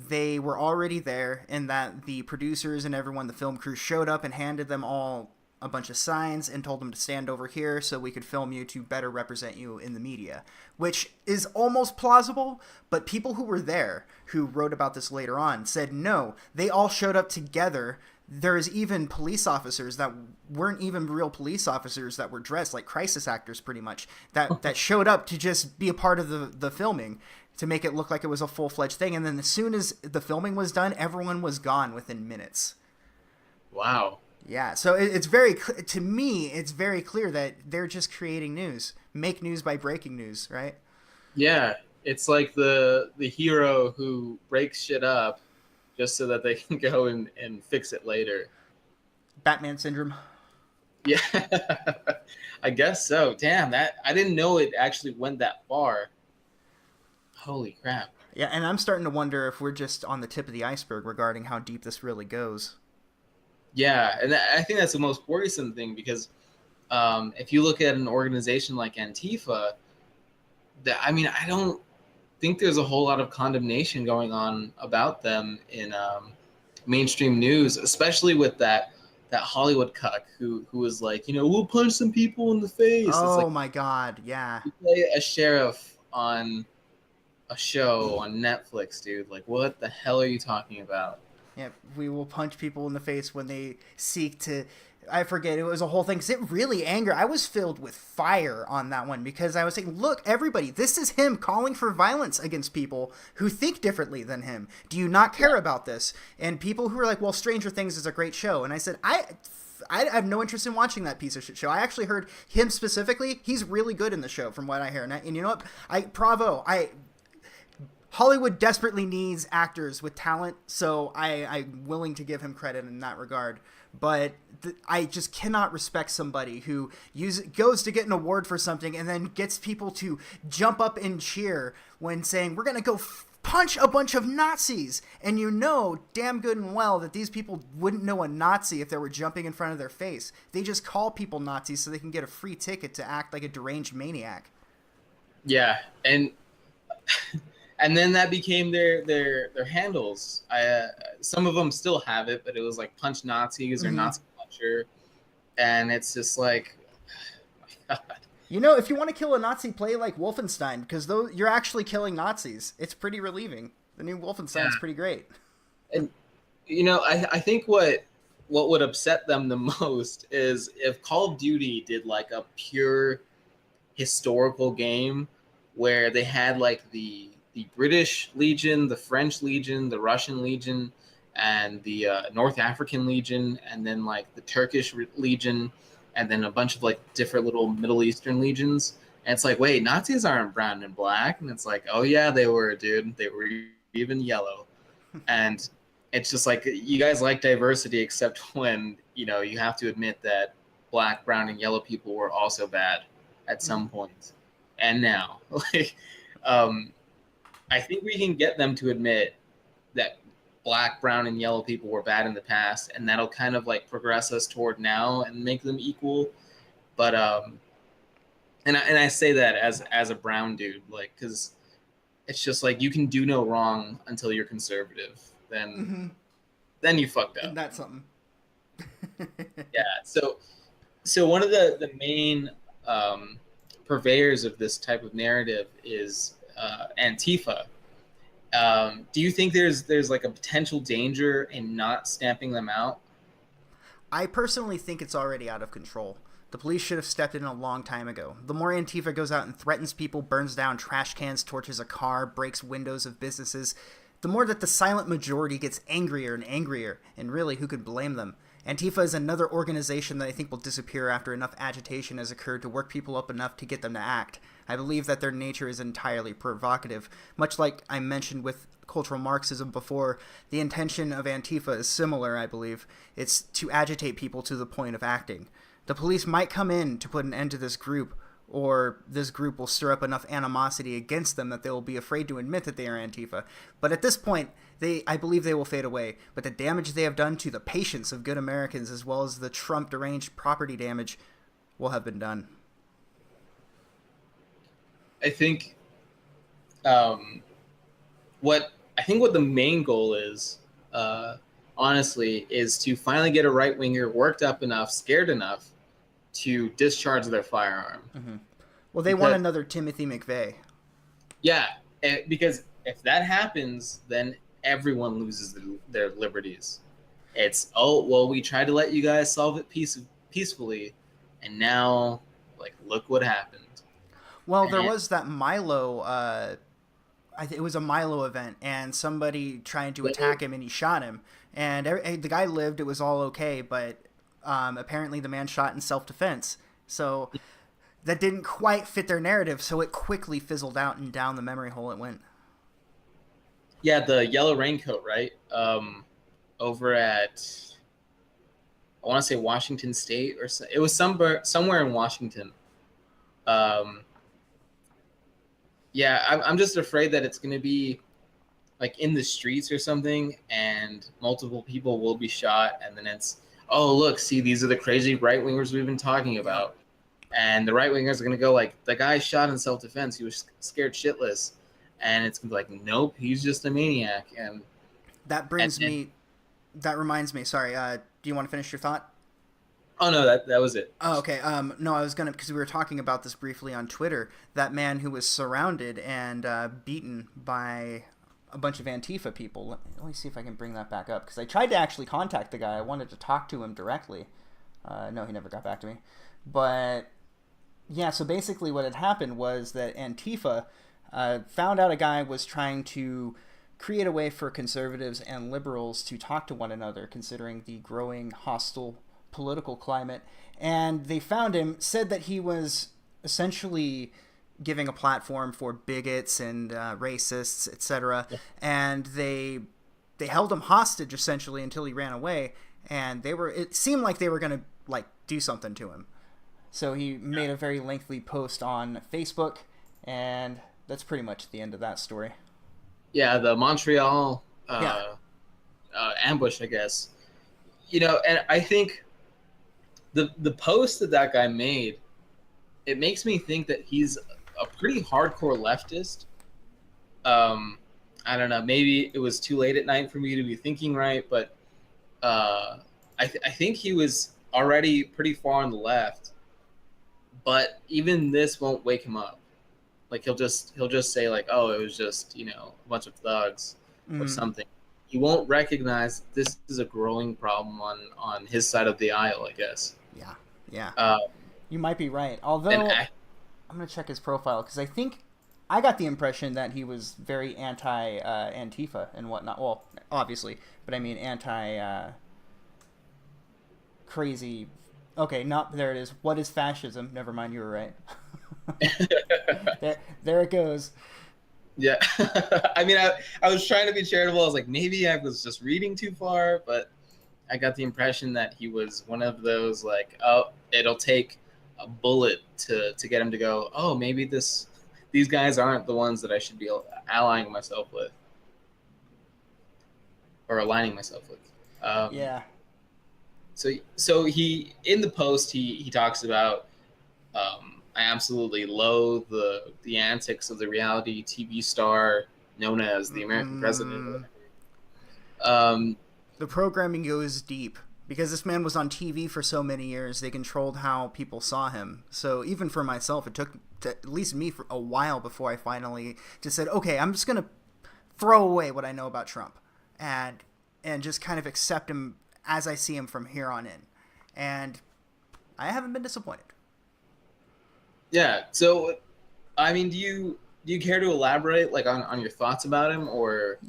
they were already there, and that the producers and everyone, the film crew, showed up and handed them all a bunch of signs and told them to stand over here so we could film you to better represent you in the media, which is almost plausible. But people who were there, who wrote about this later on, said no, they all showed up together. There's even police officers that weren't even real police officers that were dressed like crisis actors pretty much, that showed up to just be a part of the filming, to make it look like it was a full-fledged thing. And then as soon as the filming was done, everyone was gone within minutes. Wow. Yeah, so it's very, to me, it's very clear that they're just creating news. Make news by breaking news, right? Yeah, it's like the hero who breaks shit up just so that they can go and fix it later. Batman syndrome. Yeah, I guess so. Damn, that I didn't know it actually went that far. Holy crap. Yeah, and I'm starting to wonder if we're just on the tip of the iceberg regarding how deep this really goes. Yeah, and I think that's the most worrisome thing, because if you look at an organization like Antifa, I don't think there's a whole lot of condemnation going on about them in mainstream news, especially with that Hollywood cuck who was like, we'll punch some people in the face. Oh, it's like, my God, yeah. You play a sheriff on a show on Netflix, dude. Like, what the hell are you talking about? Yeah, we will punch people in the face when they seek to... I forget, it was a whole thing, because it really angered. I was filled with fire on that one, because I was saying, look, everybody, this is him calling for violence against people who think differently than him. Do you not care about this? And people who are like, well, Stranger Things is a great show. And I said, I have no interest in watching that piece of shit show. I actually heard him specifically. He's really good in the show, from what I hear. And you know what? Bravo. Hollywood desperately needs actors with talent, so I'm willing to give him credit in that regard. But I just cannot respect somebody who goes to get an award for something and then gets people to jump up and cheer when saying, we're going to go punch a bunch of Nazis. And you know damn good and well that these people wouldn't know a Nazi if they were jumping in front of their face. They just call people Nazis so they can get a free ticket to act like a deranged maniac. Yeah, and then that became their handles. Some of them still have it, but it was like punch Nazis or Nazi puncher, and it's just like, oh my God. If you want to kill a Nazi, play like Wolfenstein, because you're actually killing Nazis. It's pretty relieving. The new Yeah, Wolfenstein's pretty great. and I think what would upset them the most is if Call of Duty did like a pure historical game where they had like the British Legion, the French Legion, the Russian Legion, and the North African Legion, and then like the Turkish Legion, and then a bunch of like different little Middle Eastern legions. And it's like, wait, Nazis aren't brown and black, and it's like, oh yeah, they were, dude. They were even yellow, and it's just like you guys like diversity, except when you have to admit that black, brown, and yellow people were also bad at some point, and now, like, um, I think we can get them to admit that black, brown, and yellow people were bad in the past, and that'll kind of like progress us toward now and make them equal. But and I say that as a brown dude, like, because it's just like you can do no wrong until you're conservative. Mm-hmm. Then you fucked And up. that's something. Yeah. So one of the main um, purveyors of this type of narrative is Antifa. Do you think there's like a potential danger in not stamping them out? I personally think it's already out of control. The police should have stepped in a long time ago. The more Antifa goes out and threatens people, burns down trash cans, torches a car, breaks windows of businesses, the more that the silent majority gets angrier and angrier, and really, who could blame them? Antifa is another organization that I think will disappear after enough agitation has occurred to work people up enough to get them to act. I believe that their nature is entirely provocative. Much like I mentioned with cultural Marxism before, the intention of Antifa is similar, I believe. It's to agitate people to the point of acting. The police might come in to put an end to this group, or this group will stir up enough animosity against them that they will be afraid to admit that they are Antifa. But at this point, I believe they will fade away. But the damage they have done to the patience of good Americans, as well as the Trump deranged property damage, will have been done. I think um, what the main goal is, honestly, is to finally get a right winger worked up enough, scared enough to discharge their firearm. Mm-hmm. Well, they want Because another Timothy McVeigh. yeah, because if that happens, then everyone loses their liberties. It's, oh well, we tried to let you guys solve it peacefully, and now like look what happened. Well, there And was that Milo. It was a Milo event, and somebody tried to attack him, and he shot him. And the guy lived; it was all okay. But apparently, the man shot in self-defense. So that didn't quite fit their narrative. So it quickly fizzled out, and down the memory hole it went. yeah, the yellow raincoat, right? Over at, I want to say Washington State, or it was somewhere in Washington. Um, yeah, I'm just afraid that it's going to be like in the streets or something, and multiple people will be shot, and then it's, oh look, see, these are the crazy right wingers we've been talking Yep. about, and the right wingers are going to go like, the guy shot in self defense, he was scared shitless, and it's going to be like, nope, he's just a maniac, That and brings then, me. That reminds me. Sorry. Do you want to finish your thought? oh no, that was it. Oh, okay. No, I was gonna, because we were talking about this briefly on Twitter. That man who was surrounded and beaten by a bunch of Antifa people. Let me see if I can bring that back up, because I tried to actually contact the guy. I wanted to talk to him directly. No, he never got back to me. But yeah, so basically what had happened was that Antifa found out a guy was trying to create a way for conservatives and liberals to talk to one another, considering the growing hostile political climate. And they found him, said that he was essentially giving a platform for bigots and racists, etc. Yeah. And they held him hostage essentially until he ran away. And it seemed like they were going to like do something to him. So he made a very lengthy post on Facebook, and that's pretty much the end of that story. Yeah, the Montreal Yeah. ambush, I guess. And I think the post that guy made, it makes me think that he's a pretty hardcore leftist. Um, I don't know. Maybe it was too late at night for me to be thinking right, but I think he was already pretty far on the left. But even this won't wake him up. Like he'll just say like, oh, it was just a bunch of thugs. or Mm, something, he won't recognize this is a growing problem on his side of the aisle, I guess. yeah, yeah. Uh, You might be right. and Although I'm gonna check his profile because I think I got the impression that he was very anti Antifa and whatnot. Well, obviously, but I mean anti crazy. Okay, not there. It is. What is fascism? Never mind. You were right. There it goes. yeah, I mean, I was trying to be charitable. I was like, maybe I was just reading too far, but I got the impression that he was one of those like, oh, it'll take a bullet to get him to go, oh, maybe these guys aren't the ones that I should be allying myself with or aligning myself with. Um, Yeah. so he in the post he talks about I absolutely loathe the antics of the reality TV star known as the American president. Mm, Um, the programming goes deep because this man was on TV for so many years. They controlled how people saw him. So even for myself, it took at least me for a while before I finally just said, okay, I'm just gonna throw away what I know about Trump and just kind of accept him as I see him from here on in. And I haven't been disappointed. yeah. So, I mean, do you care to elaborate like on your thoughts about him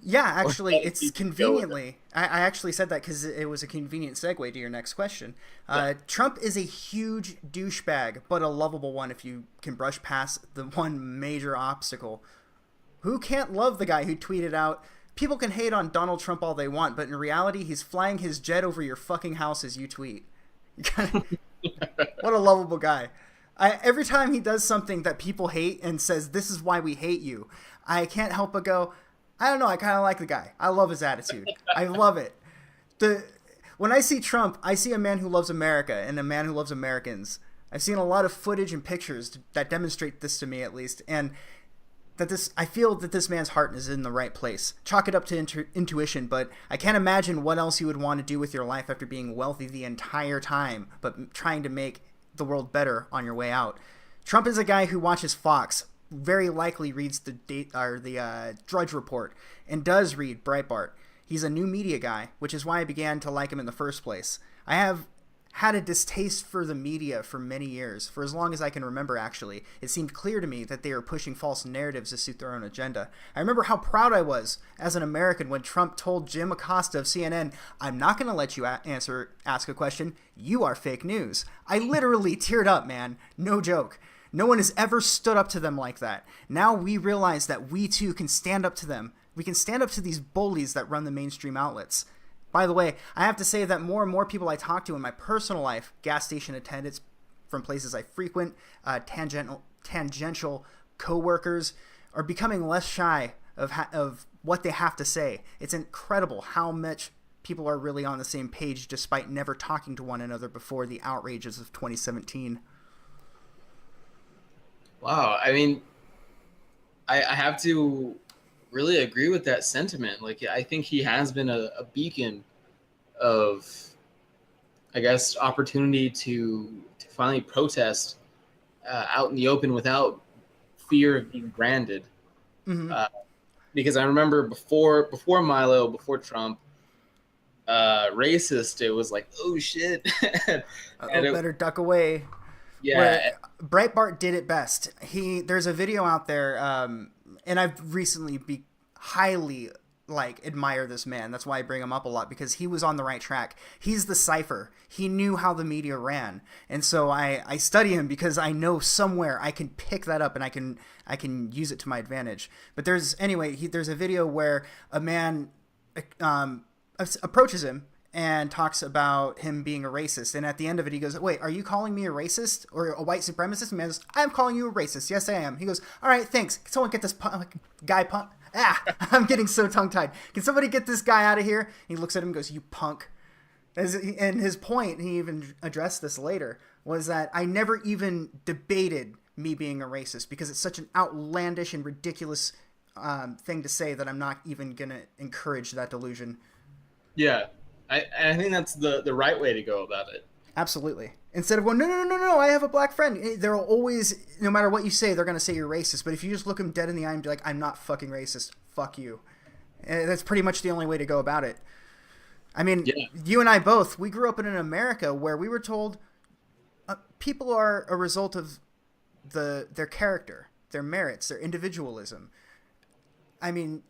Yeah, or actually, it's you go with it? conveniently. I actually said that because it was a convenient segue to your next question. Yeah. Trump is a huge douchebag, but a lovable one if you can brush past the one major obstacle. Who can't love the guy who tweeted out, people can hate on Donald Trump all they want, but in reality, he's flying his jet over your fucking house as you tweet. What a lovable guy. Every time he does something that people hate and says, this is why we hate you, I can't help but go, I don't know, I kind of like the guy. I love his attitude. I love it. When I see Trump, I see a man who loves America and a man who loves Americans. I've seen a lot of footage and pictures that demonstrate this to me, at least, and I feel that this man's heart is in the right place. Chalk it up to intuition, but I can't imagine what else you would want to do with your life after being wealthy the entire time, but trying to make the world better on your way out. Trump is a guy who watches Fox, very likely reads the Drudge Report, and does read Breitbart. He's a new media guy, which is why I began to like him in the first place. I have had a distaste for the media for many years, for as long as I can remember, actually. It seemed clear to me that they were pushing false narratives to suit their own agenda. I remember how proud I was as an American when Trump told Jim Acosta of CNN, I'm not going to let you ask a question. You are fake news. I literally teared up, man. No joke. No one has ever stood up to them like that. Now we realize that we too can stand up to them. We can stand up to these bullies that run the mainstream outlets. By the way, I have to say that more and more people I talk to in my personal life, gas station attendants from places I frequent, tangential coworkers, are becoming less shy of what they have to say. It's incredible how much people are really on the same page despite never talking to one another before the outrages of 2017. Wow. I mean, I have to really agree with that sentiment. Like, I think he has been a beacon of, I guess, opportunity to finally protest out in the open without fear of being branded. Mm-hmm. Because I remember before Milo, before Trump, racist, it was like, oh shit. And Better duck away. yeah. Where Breitbart did it best. There's a video out there, and I've recently highly admire this man. That's why I bring him up a lot, because he was on the right track. He's the cipher. He knew how the media ran, and so I study him because I know somewhere I can pick that up and I can use it to my advantage. But there's a video where a man approaches him and talks about him being a racist, and at the end of it he goes, wait, are you calling me a racist or a white supremacist? And man goes, I'm calling you a racist. Yes, I am. He goes, all right, thanks. Can someone get this guy punk? I'm getting so tongue-tied. Can somebody get this guy out of here? He looks at him and goes, you punk. And his point, he even addressed this later, was that I never even debated me being a racist because it's such an outlandish and ridiculous thing to say that I'm not even going to encourage that delusion. Yeah. I think that's the right way to go about it. Absolutely. Instead of going, no, I have a black friend. They'll always, no matter what you say, they're going to say you're racist. But if you just look them dead in the eye and be like, I'm not fucking racist, fuck you. That's pretty much the only way to go about it. I mean, Yeah. you and I both, we grew up in an America where we were told people are a result of their character, their merits, their individualism. I mean,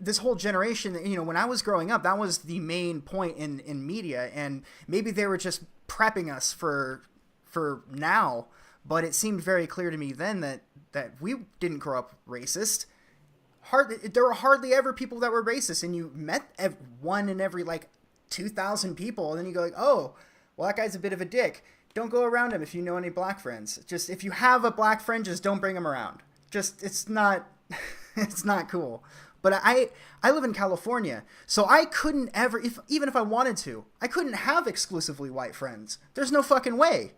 this whole generation, when I was growing up, that was the main point in media, and maybe they were just prepping us for now, but it seemed very clear to me then that we didn't grow up racist. There were hardly ever people that were racist, and you met one in every 2,000 people, and then you go oh, well, that guy's a bit of a dick. Don't go around him if you know any black friends. Just if you have a black friend, just don't bring him around. Just it's not it's not cool. But I live in California, so I couldn't ever, even if I wanted to, I couldn't have exclusively white friends. There's no fucking way.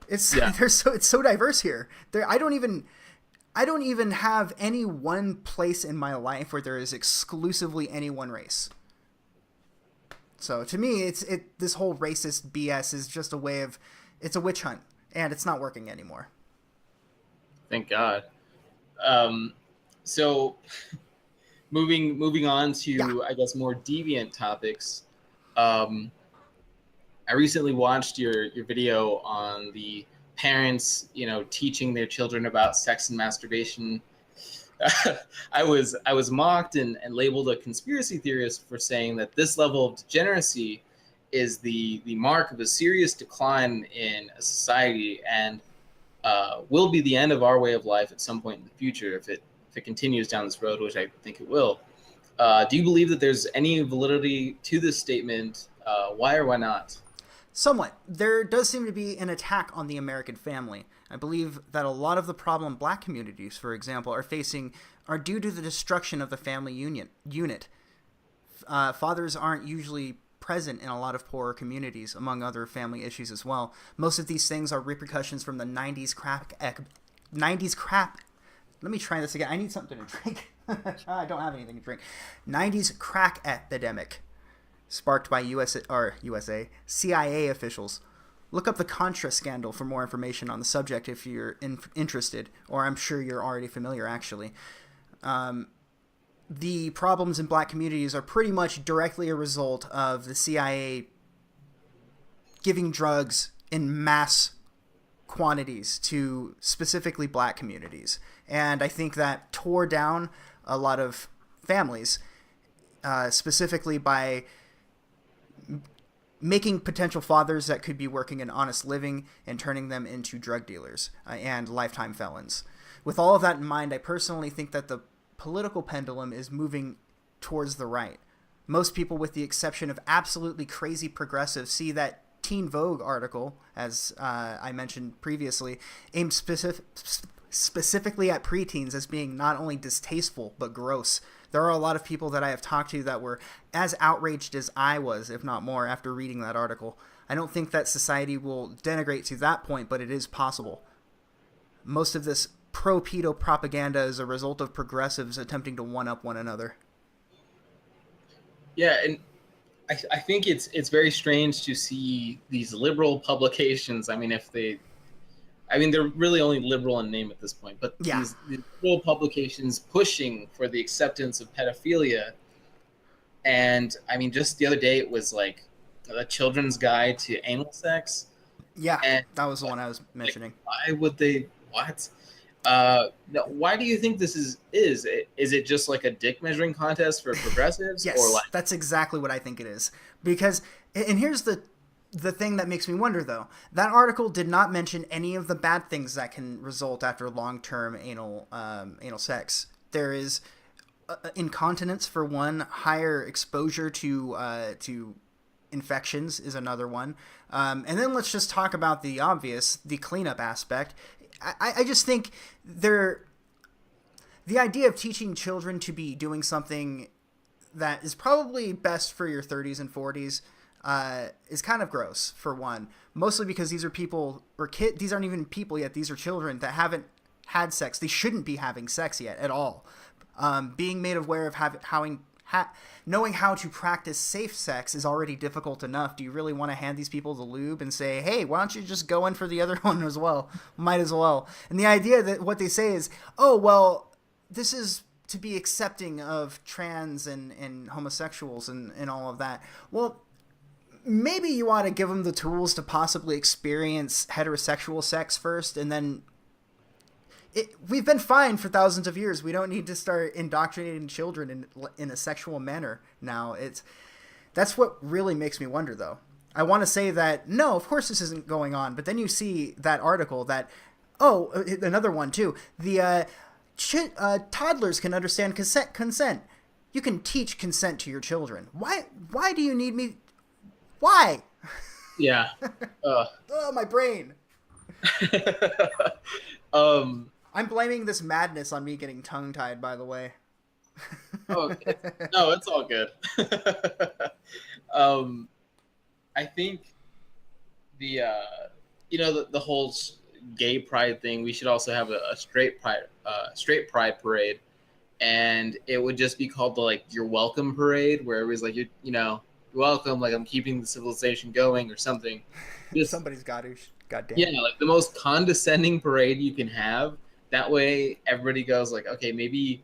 It's so diverse here. I don't even have any one place in my life where there is exclusively any one race. So to me, this whole racist BS is just it's a witch hunt, and it's not working anymore. Thank God. So moving on to, I guess, more deviant topics. I recently watched your video on the parents, teaching their children about sex and masturbation. I was mocked and labeled a conspiracy theorist for saying that this level of degeneracy is the mark of a serious decline in a society, and will be the end of our way of life at some point in the future if it continues down this road, which I think it will. Do you believe that there's any validity to this statement? Why or why not? Somewhat. There does seem to be an attack on the American family. I believe that a lot of the problem black communities, for example, are facing are due to the destruction of the family unit. Fathers aren't usually present in a lot of poorer communities, among other family issues as well. Most of these things are repercussions from the 90s crap. Let me try this again. I need something to drink. I don't have anything to drink. 90s crack epidemic, sparked by USA CIA officials. Look up the Contra scandal for more information on the subject if you're interested, or I'm sure you're already familiar, actually. The problems in black communities are pretty much directly a result of the CIA giving drugs in mass quantities to specifically black communities. And I think that tore down a lot of families, specifically by making potential fathers that could be working an honest living and turning them into drug dealers and lifetime felons. With all of that in mind, I personally think that the political pendulum is moving towards the right. Most people, with the exception of absolutely crazy progressives, see that Teen Vogue article, as I mentioned previously, aimed specifically at preteens as being not only distasteful but gross. There are a lot of people that I have talked to that were as outraged as I was, if not more, after reading that article. I don't think that society will denigrate to that point, but it is possible. Most of this pro-pedo propaganda is a result of progressives attempting to one-up one another. Yeah, and I think it's very strange to see these liberal publications. I mean, they're really only liberal in name at this point, but these liberal publications pushing for the acceptance of pedophilia. And I mean, just the other day, it was like a children's guide to anal sex. Yeah, and that was the one I was mentioning. Why would they? What? No, why do you think this is? Is it just like a dick measuring contest for progressives? Yes, or that's exactly what I think it is. Because, and here's the thing that makes me wonder, though. That article did not mention any of the bad things that can result after long-term anal sex. There is incontinence for one. Higher exposure to infections is another one. And then let's just talk about the obvious, the cleanup aspect. I just think the idea of teaching children to be doing something that is probably best for your 30s and 40s is kind of gross, for one. Mostly because these are people, or these aren't even people yet, these are children that haven't had sex. They shouldn't be having sex yet at all. Being made aware of knowing how to practice safe sex is already difficult enough. Do you really want to hand these people the lube and say, hey, why don't you just go in for the other one as well? Might as well. And the idea that what they say is, oh, well, this is to be accepting of trans and homosexuals and all of that. Well, maybe you want to give them the tools to possibly experience heterosexual sex first, and then we've been fine for thousands of years. We don't need to start indoctrinating children in a sexual manner now. That's what really makes me wonder, though. I want to say that, no, of course this isn't going on, but then you see that article that, another one too, the toddlers can understand consent. You can teach consent to your children. Why do you need me? Why? Yeah. Oh, my brain. I'm blaming this madness on me getting tongue-tied, by the way. No, it's all good. I think the whole gay pride thing. We should also have a straight pride parade, and it would just be called the You're Welcome parade, where everybody's like, you're welcome. Like, I'm keeping the civilization going or something. Somebody's got to. Goddamn. Yeah, like the most condescending parade you can have. That way, everybody goes like, okay, maybe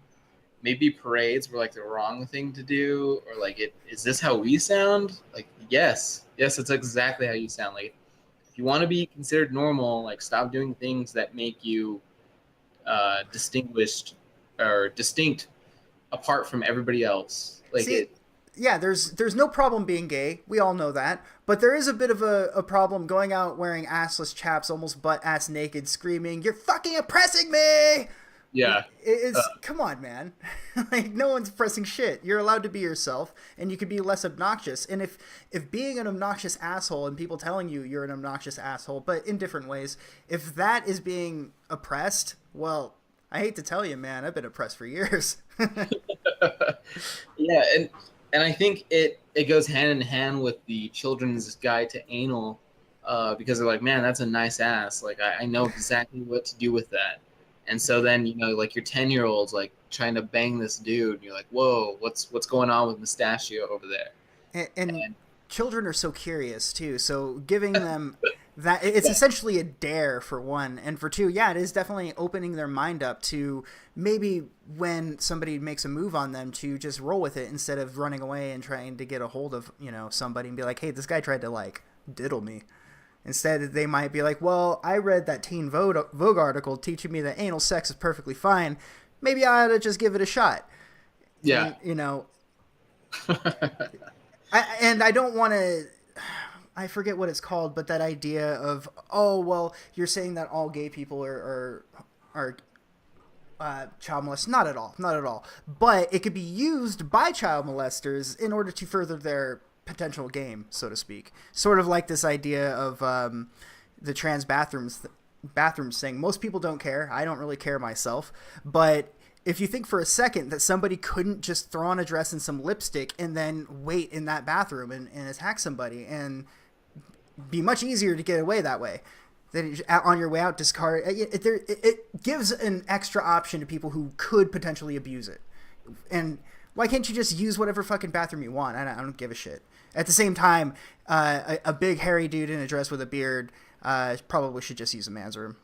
parades were the wrong thing to do, or is this how we sound? Yes, it's exactly how you sound. If you want to be considered normal, stop doing things that make you distinguished or distinct apart from everybody else. Yeah, there's no problem being gay. We all know that. But there is a bit of a problem going out wearing assless chaps, almost butt-ass naked, screaming, "You're fucking oppressing me!" Yeah. Come on, man. No one's oppressing shit. You're allowed to be yourself, and you can be less obnoxious. And if being an obnoxious asshole and people telling you you're an obnoxious asshole, but in different ways, if that is being oppressed, well, I hate to tell you, man, I've been oppressed for years. Yeah, and I think it goes hand in hand with the Children's Guide to Anal, because they're like, man, that's a nice ass. I know exactly what to do with that. And so then, your 10-year-old's trying to bang this dude. And you're like, whoa, what's going on with Mustachio over there? And children are so curious too. So giving them that, it's essentially a dare for one, and for two, yeah, it is definitely opening their mind up to maybe when somebody makes a move on them to just roll with it instead of running away and trying to get a hold of somebody and be like, hey, this guy tried to diddle me. Instead, they might be like, well, I read that Teen Vogue article teaching me that anal sex is perfectly fine. Maybe I ought to just give it a shot. Yeah. And, I don't want to... I forget what it's called, but that idea of, oh, well, you're saying that all gay people are child molesters. Not at all. But it could be used by child molesters in order to further their potential game, so to speak. Sort of like this idea of the trans bathrooms thing. Most people don't care. I don't really care myself. But if you think for a second that somebody couldn't just throw on a dress and some lipstick and then wait in that bathroom and attack somebody, and be much easier to get away that way than on your way out discard it gives an extra option to people who could potentially abuse it. And why can't you just use whatever fucking bathroom you want? I don't give a shit. At the same time, a big hairy dude in a dress with a beard probably should just use a man's room.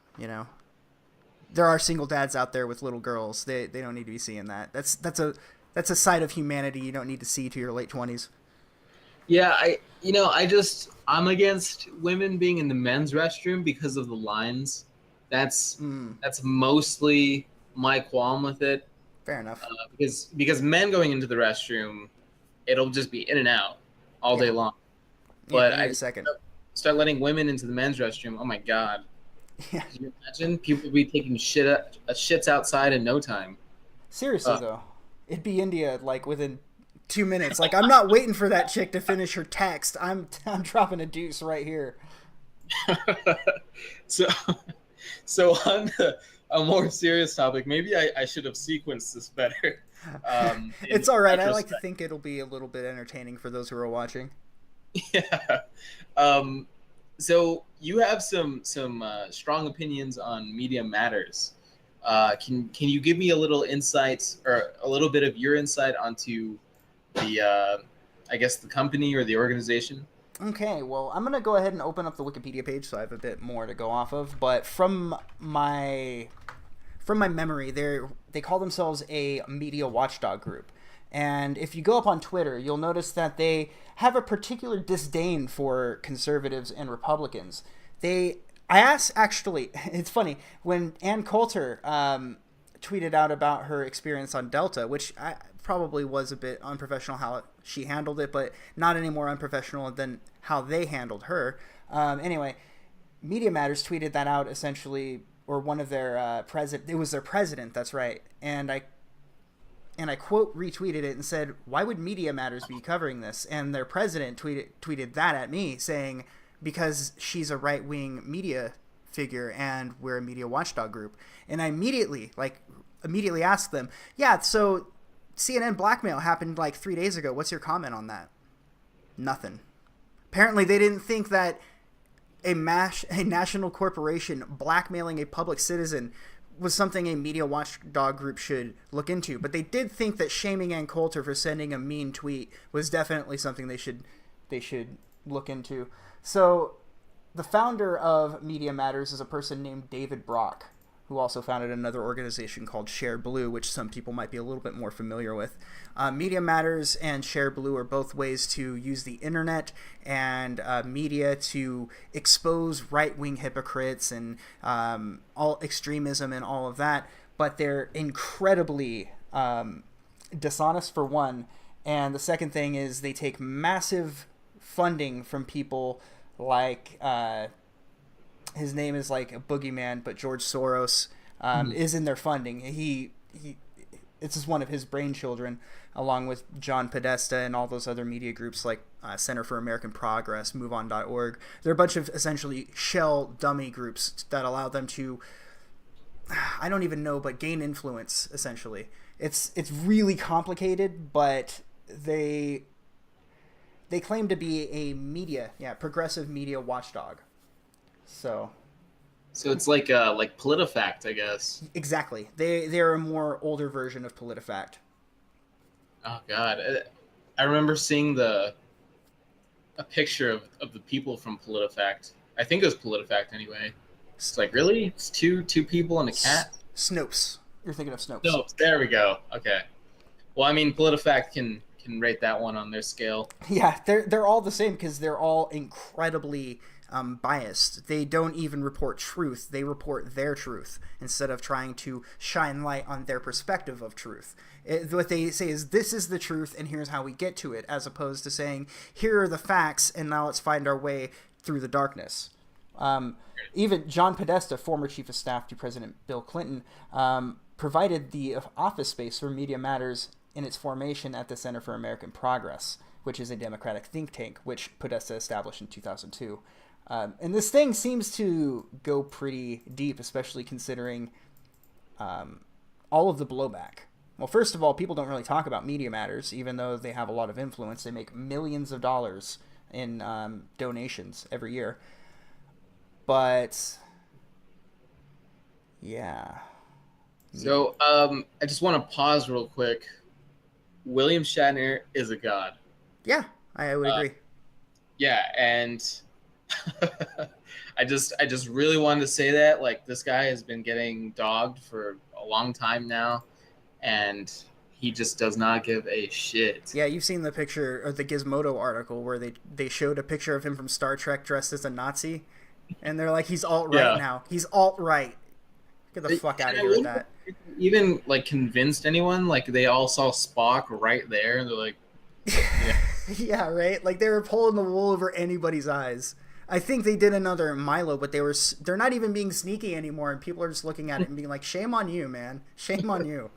There are single dads out there with little girls. They don't need to be seeing that. That's a side of humanity you don't need to see to your late 20s. Yeah, I'm against women being in the men's restroom because of the lines. That's mostly my qualm with it. Fair enough. Because men going into the restroom, it'll just be in and out all day long. But a second. Start letting women into the men's restroom. Oh my god! Yeah. Can you imagine people be taking shits outside in no time? Seriously though, it'd be India within 2 minutes. I'm not waiting for that chick to finish her text. I'm dropping a deuce right here. So on a more serious topic, maybe I should have sequenced this better. It's all right. I like to think it'll be a little bit entertaining for those who are watching. Yeah. So you have some strong opinions on media matters. Can you give me a little insight or a little bit of your insight onto the the company or the organization? Okay, well, I'm going to go ahead and open up the Wikipedia page so I have a bit more to go off of. But from from my memory, they call themselves a media watchdog group. And if you go up on Twitter, you'll notice that they have a particular disdain for conservatives and Republicans. I asked, actually, it's funny, when Ann Coulter tweeted out about her experience on Delta, which probably was a bit unprofessional how she handled it, but not any more unprofessional than how they handled her. Anyway, Media Matters tweeted that out essentially, or one of their it was their president, that's right. And I quote retweeted it and said, why would Media Matters be covering this? And their president tweeted that at me, saying, because she's a right-wing media figure and we're a media watchdog group. And I immediately asked them, yeah, so CNN blackmail happened like 3 days ago. What's your comment on that? Nothing. Apparently they didn't think that a national corporation blackmailing a public citizen was something a media watchdog group should look into. But they did think that shaming Ann Coulter for sending a mean tweet was definitely something they should look into. So the founder of Media Matters is a person named David Brock, who also founded another organization called Share Blue, which some people might be a little bit more familiar with. Media Matters and Share Blue are both ways to use the internet and media to expose right-wing hypocrites and all extremism and all of that, but they're incredibly dishonest, for one, and the second thing is they take massive funding from people like... his name is like a boogeyman, but George Soros is in their funding. It's just one of his brainchildren, along with John Podesta and all those other media groups like Center for American Progress, MoveOn.org. They're a bunch of essentially shell dummy groups that allow them to, I don't even know, but gain influence, essentially. It's really complicated, but they claim to be a progressive media watchdog. So it's like PolitiFact, I guess. Exactly. They're a more older version of PolitiFact. Oh God, I remember seeing a picture of the people from PolitiFact. I think it was PolitiFact anyway. It's like, really? It's two people and a cat? Snopes. You're thinking of Snopes. Snopes. There we go. Okay. Well, I mean, PolitiFact can rate that one on their scale. Yeah, they're all the same because they're all incredibly biased. They don't even report truth. They report their truth instead of trying to shine light on their perspective of truth. What they say is, this is the truth and here's how we get to it, as opposed to saying, here are the facts and now let's find our way through the darkness. Even John Podesta, former chief of staff to President Bill Clinton, provided the office space for Media Matters in its formation at the Center for American Progress, which is a Democratic think tank, which Podesta established in 2002. And this thing seems to go pretty deep, especially considering all of the blowback. Well, first of all, people don't really talk about Media Matters, even though they have a lot of influence. They make millions of dollars in donations every year. But, yeah. So, I just want to pause real quick. William Shatner is a god. Yeah, I would agree. Yeah, and I just really wanted to say that. Like, this guy has been getting dogged for a long time now, and he just does not give a shit. Yeah, you've seen the picture, or the Gizmodo article, where they showed a picture of him from Star Trek dressed as a Nazi, and they're like, he's alt-right now. He's alt-right. Get the fuck out of here with that. Even, like, convinced anyone? Like, they all saw Spock right there, and they're like... Yeah, yeah, right? Like, they were pulling the wool over anybody's eyes. I think they did another Milo, but they're not even being sneaky anymore, and people are just looking at it and being like, shame on you, man. Shame on you.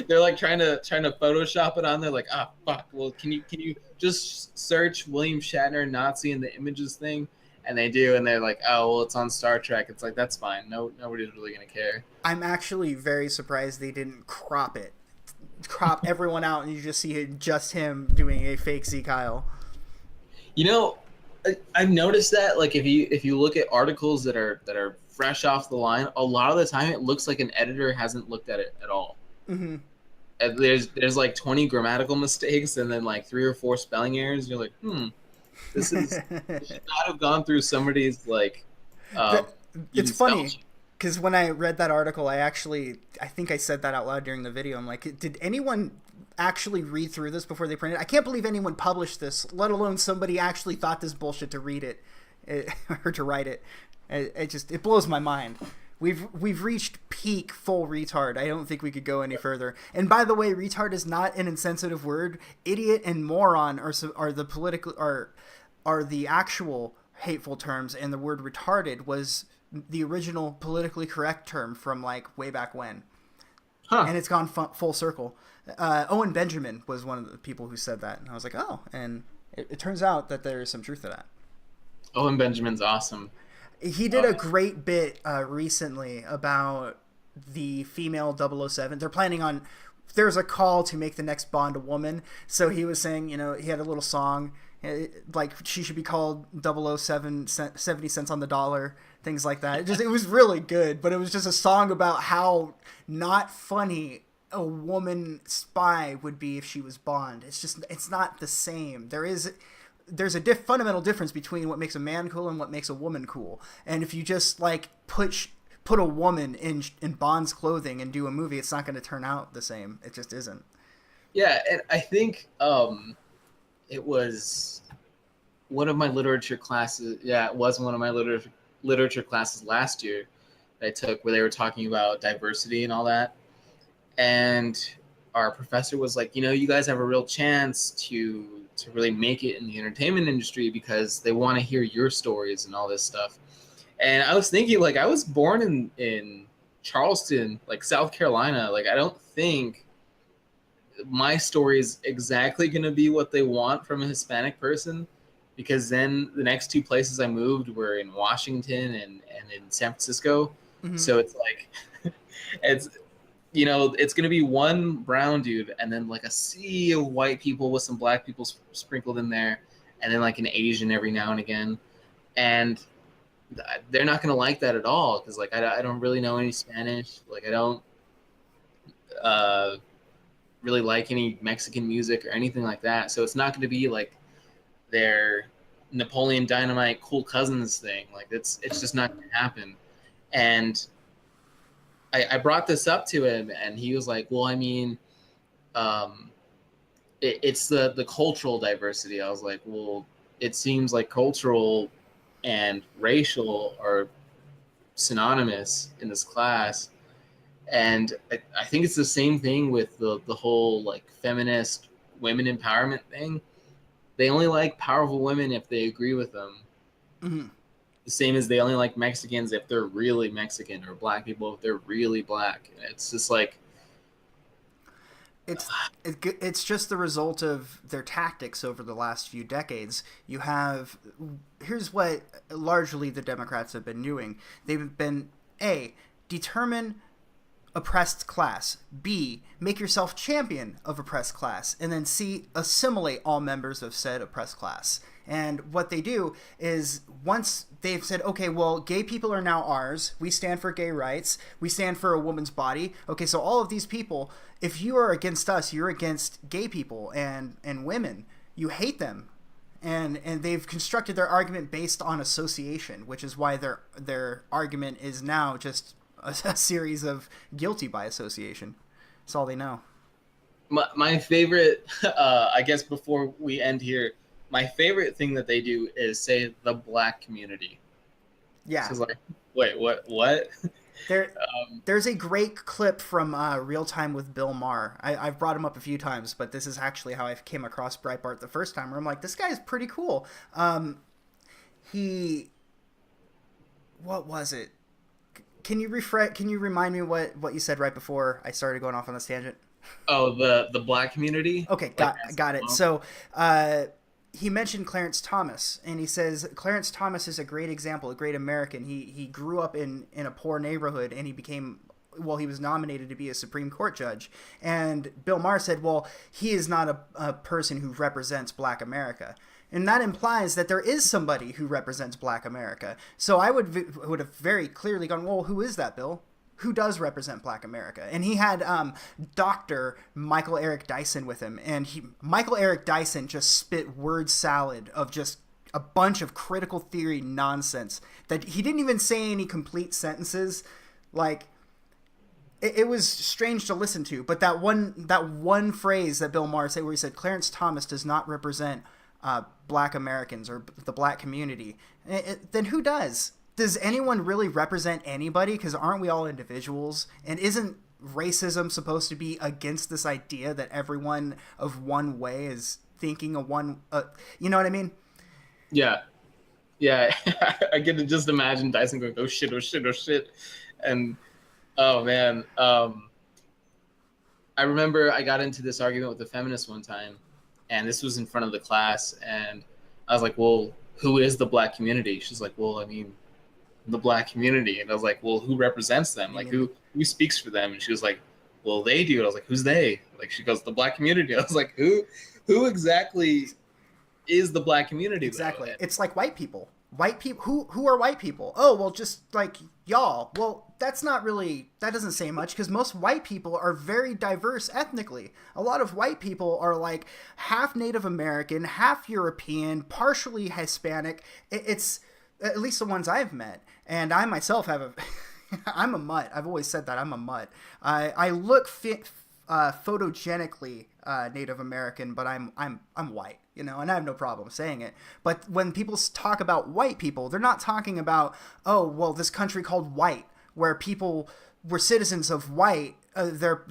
They're like trying to Photoshop it on there, like, fuck. Well, can you just search William Shatner Nazi in the images thing? And they do, and they're like, oh, well, it's on Star Trek. It's like, that's fine. Nobody's really gonna care. I'm actually very surprised they didn't crop everyone out, and you just see just him doing a fake Z Kyle. You know, I've noticed that, like, if you look at articles that are fresh off the line, a lot of the time it looks like an editor hasn't looked at it at all. Mm-hmm. And there's like 20 grammatical mistakes and then like 3 or 4 spelling errors. You're like, this should not have gone through somebody's like. It's funny. Because when I read that article, I think I said that out loud during the video. I'm like, did anyone actually read through this before they printed it? I can't believe anyone published this, let alone somebody actually thought this bullshit to read it, or to write it. It blows my mind. We've reached peak full retard. I don't think we could go any further. And by the way, retard is not an insensitive word. Idiot and moron are the actual hateful terms, and the word retarded was the original politically correct term from like way back when. And it's gone full circle. Owen Benjamin was one of the people who said that, and I was like, oh, and it turns out that there is some truth to that. Owen Benjamin's awesome. He did a great bit recently about the female 007. They're planning on, there's a call to make the next Bond a woman, so he was saying, he had a little song, like she should be called 007, 70 cents on the dollar, things like that. It was really good, but it was just a song about how not funny a woman spy would be if she was Bond. It's not the same. There's a fundamental difference between what makes a man cool and what makes a woman cool. And if you just like put a woman in Bond's clothing and do a movie, it's not going to turn out the same. It just isn't. Yeah, and I think it was one of my literature classes. Yeah, it was one of my literature classes last year that I took, where they were talking about diversity and all that. And our professor was like, you guys have a real chance to really make it in the entertainment industry because they want to hear your stories and all this stuff. And I was thinking, like, I was born in Charleston, like South Carolina. Like, I don't think my story is exactly going to be what they want from a Hispanic person, because then the next two places I moved were in Washington and in San Francisco. Mm-hmm. So it's like, it's going to be one brown dude and then like a sea of white people with some black people sprinkled in there, and then like an Asian every now and again. And they're not going to like that at all, because like I don't really know any Spanish. Like I don't really like any Mexican music or anything like that. So it's not going to be like their Napoleon Dynamite cool cousins thing. Like it's just not going to happen. And I brought this up to him, and he was like, well, I mean, it's the cultural diversity. I was like, well, it seems like cultural and racial are synonymous in this class. And I think it's the same thing with the whole like feminist women empowerment thing. They only like powerful women if they agree with them. Mm-hmm. The same as they only like Mexicans if they're really Mexican, or black people if they're really black. It's just like it's just the result of their tactics over the last few decades. Here's what largely the Democrats have been doing. They've been determine oppressed class, B, make yourself champion of oppressed class, and then C, assimilate all members of said oppressed class. And what they do is, once they've said, okay, well, gay people are now ours, we stand for gay rights, we stand for a woman's body, okay, so all of these people, if you are against us, you're against gay people and women, you hate them. And they've constructed their argument based on association, which is why their argument is now just a series of guilty by association. That's all they know. My favorite, I guess before we end here, my favorite thing that they do is say the black community. Yeah. So it's like, wait, what? There's a great clip from Real Time with Bill Maher. I've brought him up a few times, but this is actually how I came across Breitbart the first time, where I'm like, this guy is pretty cool. What was it? Can you remind me what you said right before I started going off on this tangent? Oh, the black community? Okay, got it. So he mentioned Clarence Thomas, and he says Clarence Thomas is a great example, a great American. He grew up in a poor neighborhood, and he was nominated to be a Supreme Court judge. And Bill Maher said, well, he is not a person who represents Black America. And that implies that there is somebody who represents Black America. So I would have very clearly gone, well, who is that, Bill? Who does represent Black America? And he had Dr. Michael Eric Dyson with him. And Michael Eric Dyson just spit word salad of just a bunch of critical theory nonsense that he didn't even say any complete sentences. Like, it was strange to listen to, but that one phrase that Bill Maher said, where he said Clarence Thomas does not represent Black Americans or the Black community, then who does? Does anyone really represent anybody? Because aren't we all individuals? And isn't racism supposed to be against this idea that everyone of one way is thinking of one? You know what I mean? Yeah. I get to just imagine Dyson going, oh shit, oh shit, oh shit. And oh man. I remember I got into this argument with a feminist one time, and this was in front of the class, and I was like, well, who is the Black community? She's like, well, I mean, the Black community. And I was like, well, who represents them? Like, who speaks for them? And she was like, well, they do. And I was like, who's they? Like, she goes, the Black community. I was like, who exactly is the Black community? Exactly. Though? It's like white people. White people. Who are white people? Oh, well, just like y'all. Well, that doesn't say much, because most white people are very diverse ethnically. A lot of white people are like half Native American, half European, partially Hispanic. It's at least the ones I've met. And I myself I'm a mutt. I've always said that I'm a mutt. I look photogenically Native American, but I'm white, and I have no problem saying it. But when people talk about white people, they're not talking about, oh, well, this country called white, where people were citizens of white, their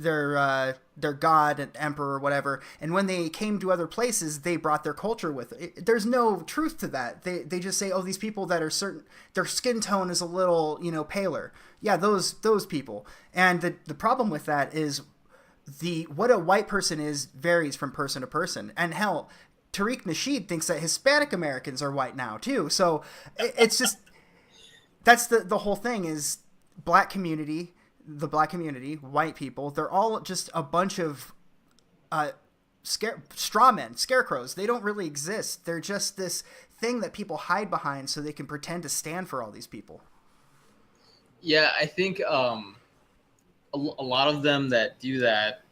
god and emperor or whatever, and when they came to other places, they brought their culture with it. There's no truth to that. They just say, oh, these people that are certain, their skin tone is a little paler. Yeah, those people. And the problem with that is what a white person is varies from person to person. And hell, Tariq Nasheed thinks that Hispanic Americans are white now too. So it's just, that's the whole thing is the Black community, white people, they're all just a bunch of straw men, scarecrows. They don't really exist. They're just this thing that people hide behind so they can pretend to stand for all these people. Yeah, I think a lot of them that do that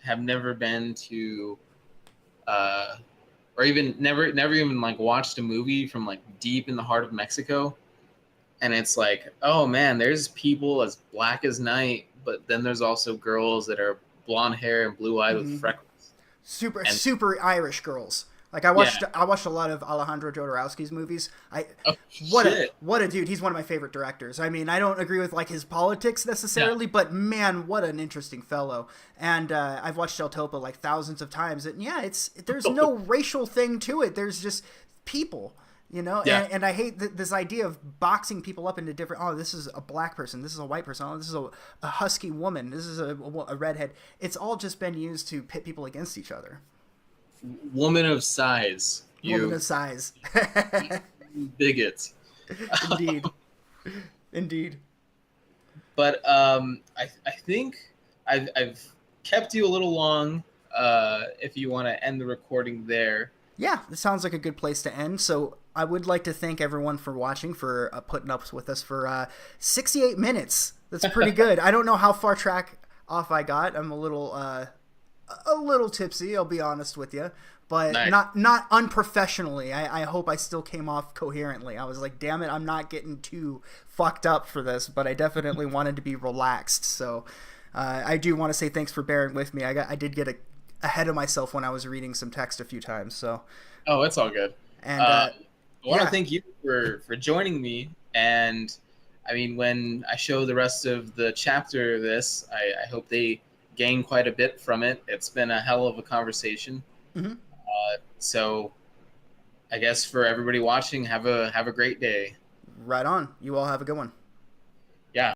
have never been to or even never even like watched a movie from like deep in the heart of Mexico. And it's like, oh man, there's people as black as night, but then there's also girls that are blonde hair and blue eyed with freckles. Super Irish girls. Like I watched a lot of Alejandro Jodorowsky's movies. What a dude. He's one of my favorite directors. I mean, I don't agree with like his politics necessarily, but man, what an interesting fellow. And I've watched El Topo like thousands of times. And yeah, there's no racial thing to it. There's just people. And I hate this idea of boxing people up into different, oh, this is a black person, this is a white person, oh, this is a husky woman, this is a redhead. It's all just been used to pit people against each other. Woman of size. Woman of size. Bigot. Indeed. But I think I've kept you a little long. If you want to end the recording there. Yeah, this sounds like a good place to end. So I would like to thank everyone for watching, for putting up with us for 68 minutes. That's pretty good. I don't know how far track off I got. I'm a little tipsy, I'll be honest with you, but nice. not unprofessionally. I hope I still came off coherently. I was like, damn it, I'm not getting too fucked up for this, but I definitely wanted to be relaxed. So I do want to say thanks for bearing with me. I did get ahead of myself when I was reading some text a few times. So it's all good. And I want to thank you for joining me. And I mean, when I show the rest of the chapter of this, I hope they gain quite a bit from it. It's been a hell of a conversation. Mm-hmm. So I guess for everybody watching, have a great day. Right on. You all have a good one. Yeah.